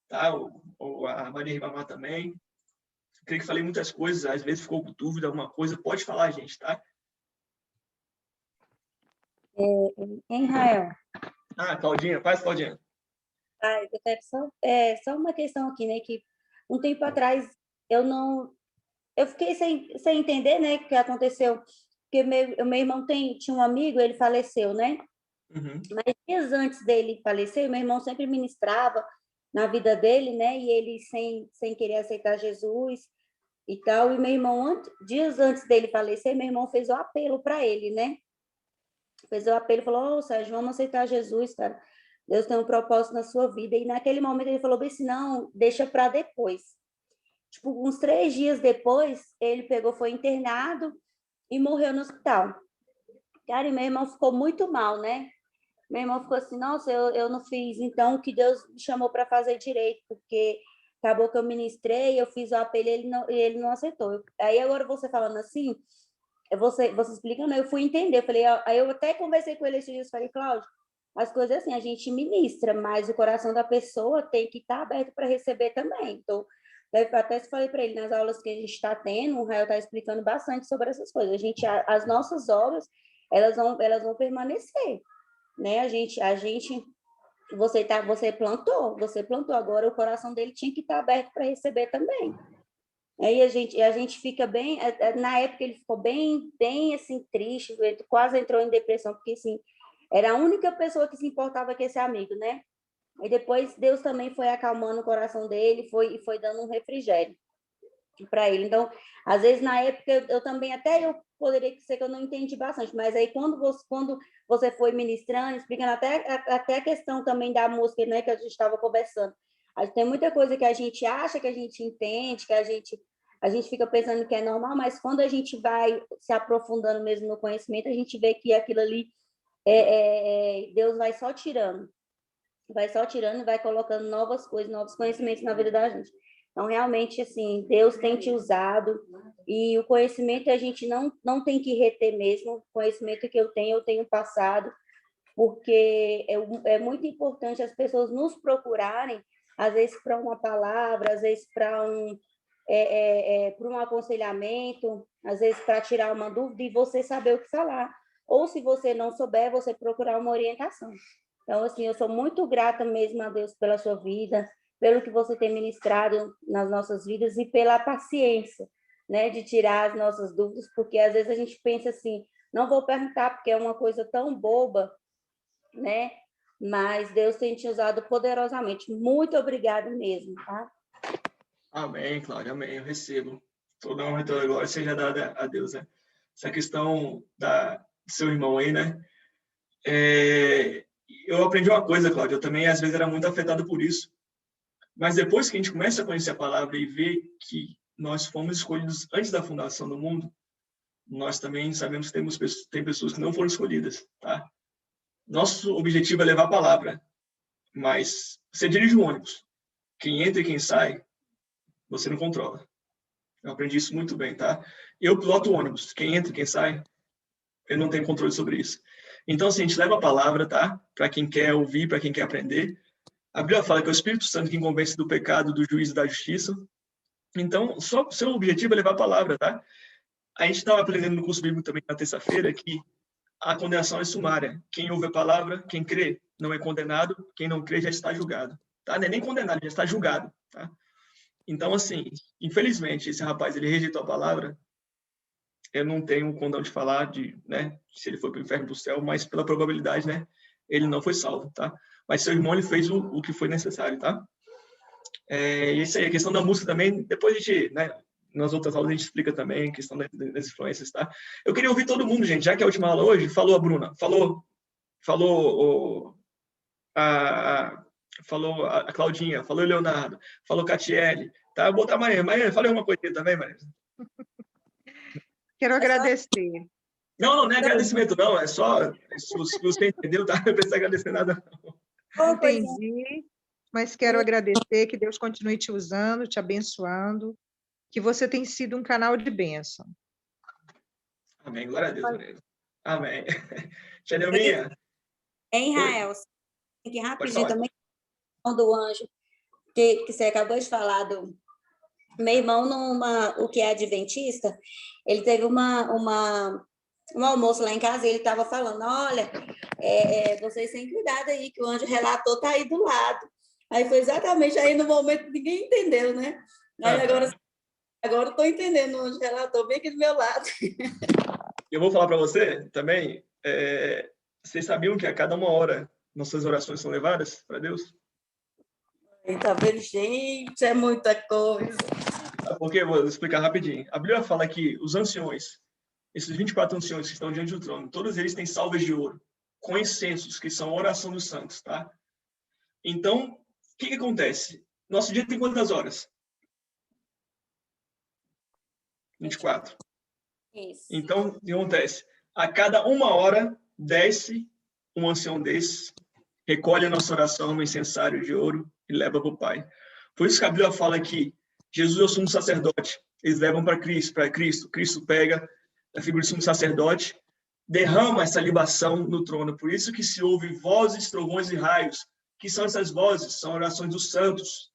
tá? Ou a Maria Ribamar também. Creio que falei muitas coisas, às vezes ficou com dúvida, alguma coisa, pode falar, gente, tá? Israel. Claudinha, faz, Claudinha. Eu quero só uma questão aqui, né? Que um tempo atrás eu fiquei sem entender, né? O que aconteceu. Porque meu irmão tinha um amigo, ele faleceu, né? Uhum. Mas dias antes dele falecer, meu irmão sempre ministrava na vida dele, né? E ele sem querer aceitar Jesus e tal. E meu irmão, dias antes dele falecer, meu irmão fez o apelo para ele, né? Fez o apelo e falou: Sérgio, vamos aceitar Jesus, cara. Deus tem um propósito na sua vida. E naquele momento ele falou bem assim: não, deixa para depois. Tipo, uns 3 dias depois, ele foi internado e morreu no hospital. Cara, e meu irmão ficou muito mal, né? Meu irmão ficou assim: nossa, eu não fiz então o que Deus me chamou para fazer direito, porque acabou que eu ministrei, eu fiz o apelo e ele não aceitou. Aí agora você falando assim, você explicando, eu fui entender. Eu falei, aí eu até conversei com ele esses dias, falei: Cláudio, as coisas assim, a gente ministra, mas o coração da pessoa tem que estar aberto para receber também. Então, até falei para ele, nas aulas que a gente está tendo, o Rael está explicando bastante sobre essas coisas. As nossas obras, elas vão permanecer, né? Você plantou, agora o coração dele tinha que estar aberto para receber também. Aí a gente fica bem, na época ele ficou bem assim, triste, ele quase entrou em depressão, porque assim, Era a única pessoa que se importava com esse amigo, né? E depois Deus também foi acalmando o coração dele, foi dando um refrigério para ele. Então, às vezes, na época, eu também, até eu poderia dizer que eu não entendi bastante, mas aí quando você foi ministrando, explicando até a questão também da música, né, que a gente estava conversando. Tem muita coisa que a gente acha que a gente entende, que a gente fica pensando que é normal, mas quando a gente vai se aprofundando mesmo no conhecimento, a gente vê que aquilo ali, Deus vai só tirando e vai colocando novas coisas, novos conhecimentos na vida da gente. Então, realmente, assim, Deus tem te usado e o conhecimento a gente não tem que reter mesmo. O conhecimento que eu tenho passado, porque é muito importante as pessoas nos procurarem, às vezes para uma palavra, às vezes para para um aconselhamento, às vezes para tirar uma dúvida e você saber o que falar. Ou, se você não souber, você procurar uma orientação. Então, assim, eu sou muito grata mesmo a Deus pela sua vida, pelo que você tem ministrado nas nossas vidas e pela paciência, né, de tirar as nossas dúvidas, porque às vezes a gente pensa assim, não vou perguntar porque é uma coisa tão boba, né? Mas Deus tem te usado poderosamente. Muito obrigada mesmo, tá? Amém, Cláudia, amém. Eu recebo. Toda honra e toda glória seja dada a Deus, né? Essa questão do seu irmão aí, né? Eu aprendi uma coisa, Cláudia, eu também às vezes era muito afetado por isso. Mas depois que a gente começa a conhecer a palavra e ver que nós fomos escolhidos antes da fundação do mundo, nós também sabemos que tem pessoas que não foram escolhidas, tá? Nosso objetivo é levar a palavra, mas você dirige o ônibus. Quem entra e quem sai, você não controla. Eu aprendi isso muito bem, tá? Eu piloto o ônibus. Quem entra e quem sai, eu não tenho controle sobre isso. Então, assim, a gente leva a palavra, tá? Para quem quer ouvir, para quem quer aprender. A Bíblia fala que é o Espírito Santo quem convence do pecado, do juízo e da justiça. Então, seu objetivo é levar a palavra, tá? A gente estava aprendendo no curso bíblico também na terça-feira que a condenação é sumária. Quem ouve a palavra, quem crê, não é condenado. Quem não crê já está julgado. Tá? Não é nem condenado, já está julgado. Tá? Então, assim, infelizmente, esse rapaz, ele rejeitou a palavra. Eu não tenho condão de falar né, se ele foi para o inferno ou para o céu, mas pela probabilidade, né, ele não foi salvo, tá? Mas seu irmão, ele fez o que foi necessário, tá? Isso aí, a questão da música também, depois a gente, né, nas outras aulas a gente explica também a questão das influências, tá? Eu queria ouvir todo mundo, gente, já que é a última aula hoje, falou a Bruna, falou a Claudinha, falou o Leonardo, falou a Catiele, tá? Eu vou botar a Maria. Maria, fala uma coisinha também, Maria. Quero agradecer. Não é agradecimento, não. É só, se você entendeu, tá? Não precisa agradecer nada, não. Entendi, mas quero agradecer, que Deus continue te usando, te abençoando, que você tem sido um canal de bênção. Amém. Glória a Deus, Maria. Amém. Tia Delminha. Em Israel, aqui rapidinho também, do anjo, que você acabou de falar do... Meu irmão, o que é adventista, ele teve um almoço lá em casa e ele estava falando, olha, vocês têm cuidado aí, que o anjo relator está aí do lado. Aí foi exatamente aí no momento que ninguém entendeu, né? Aí agora eu estou entendendo o anjo relator bem aqui do meu lado. Eu vou falar para você também, vocês sabiam que a cada 1 hora nossas orações são levadas para Deus? Tá vendo, gente? É muita coisa. Porque eu vou explicar rapidinho. A Bíblia fala que os anciões, esses 24 anciões que estão diante do trono, todos eles têm salvas de ouro, com incensos, que são a oração dos santos, tá? Então, o que acontece? Nosso dia tem quantas horas? 24. Isso. Então, o que acontece? A cada 1 hora, desce um ancião desses, recolhe a nossa oração no incensário de ouro e leva para o Pai. Por isso que a Bíblia fala que Jesus é o sumo sacerdote. Eles levam para Cristo. Cristo pega a figura do sumo sacerdote, derrama essa libação no trono. Por isso que se ouve vozes, trovões e raios. Que são essas vozes? São orações dos santos.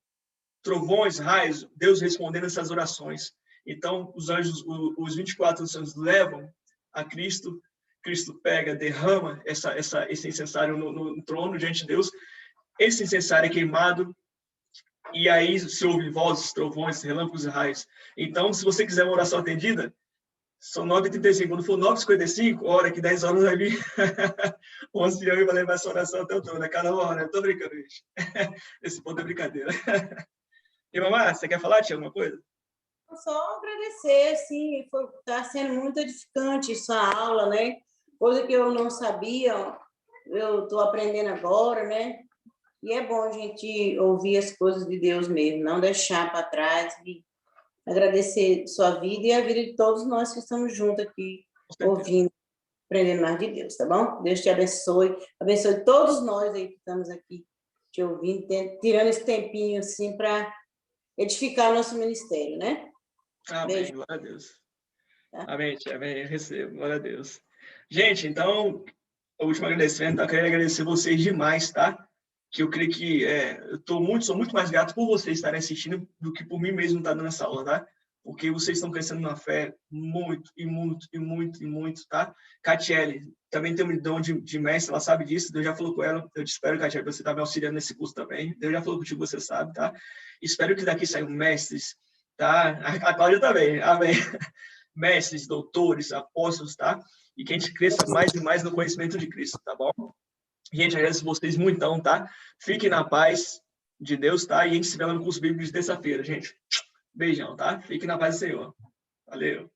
Trovões, raios, Deus respondendo essas orações. Então, os anjos, os 24 santos levam a Cristo. Cristo pega, derrama esse incensário no trono diante de Deus. Esse incensário é queimado. E aí se ouve vozes, trovões, relâmpagos e raios. Então, se você quiser uma oração atendida, São 9h35. Quando for 9h55, hora que 10 horas vai vir o ancião e vai levar essa oração até o trono, a cada hora. Eu tô brincando, gente. Esse ponto é brincadeira. E, mamãe, você quer falar, Tia, alguma coisa? Só agradecer, assim, está sendo muito edificante essa aula, né? Coisa que eu não sabia, eu estou aprendendo agora, né? E é bom a gente ouvir as coisas de Deus mesmo, não deixar para trás, e agradecer sua vida e a vida de todos nós que estamos juntos aqui, ouvindo, aprendendo mais de Deus, tá bom? Deus te abençoe todos nós aí que estamos aqui te ouvindo, tirando esse tempinho assim para edificar o nosso ministério, né? Amém, Beijo. glória a Deus. Tá? Amém, Tia, amém, eu recebo, glória a Deus. Gente, então, o último agradecimento, eu quero agradecer vocês demais, tá? Que eu creio que sou muito mais grato por vocês estarem assistindo do que por mim mesmo estar dando essa aula, tá? Porque vocês estão crescendo na fé muito, e muito, e muito, e muito, tá? Catiele também tem um dom de mestre, ela sabe disso, Deus já falou com ela, eu te espero, Catiele, você está me auxiliando nesse curso também, Deus já falou contigo, você sabe, tá? Espero que daqui saiam mestres, tá? A Cláudia também, amém. Mestres, doutores, apóstolos, tá? E que a gente cresça mais e mais no conhecimento de Cristo, tá bom? Gente, agradeço vocês muito, tá? Fiquem na paz de Deus, tá? E a gente se vê lá no curso bíblico de terça-feira, gente. Beijão, tá? Fiquem na paz do Senhor. Valeu.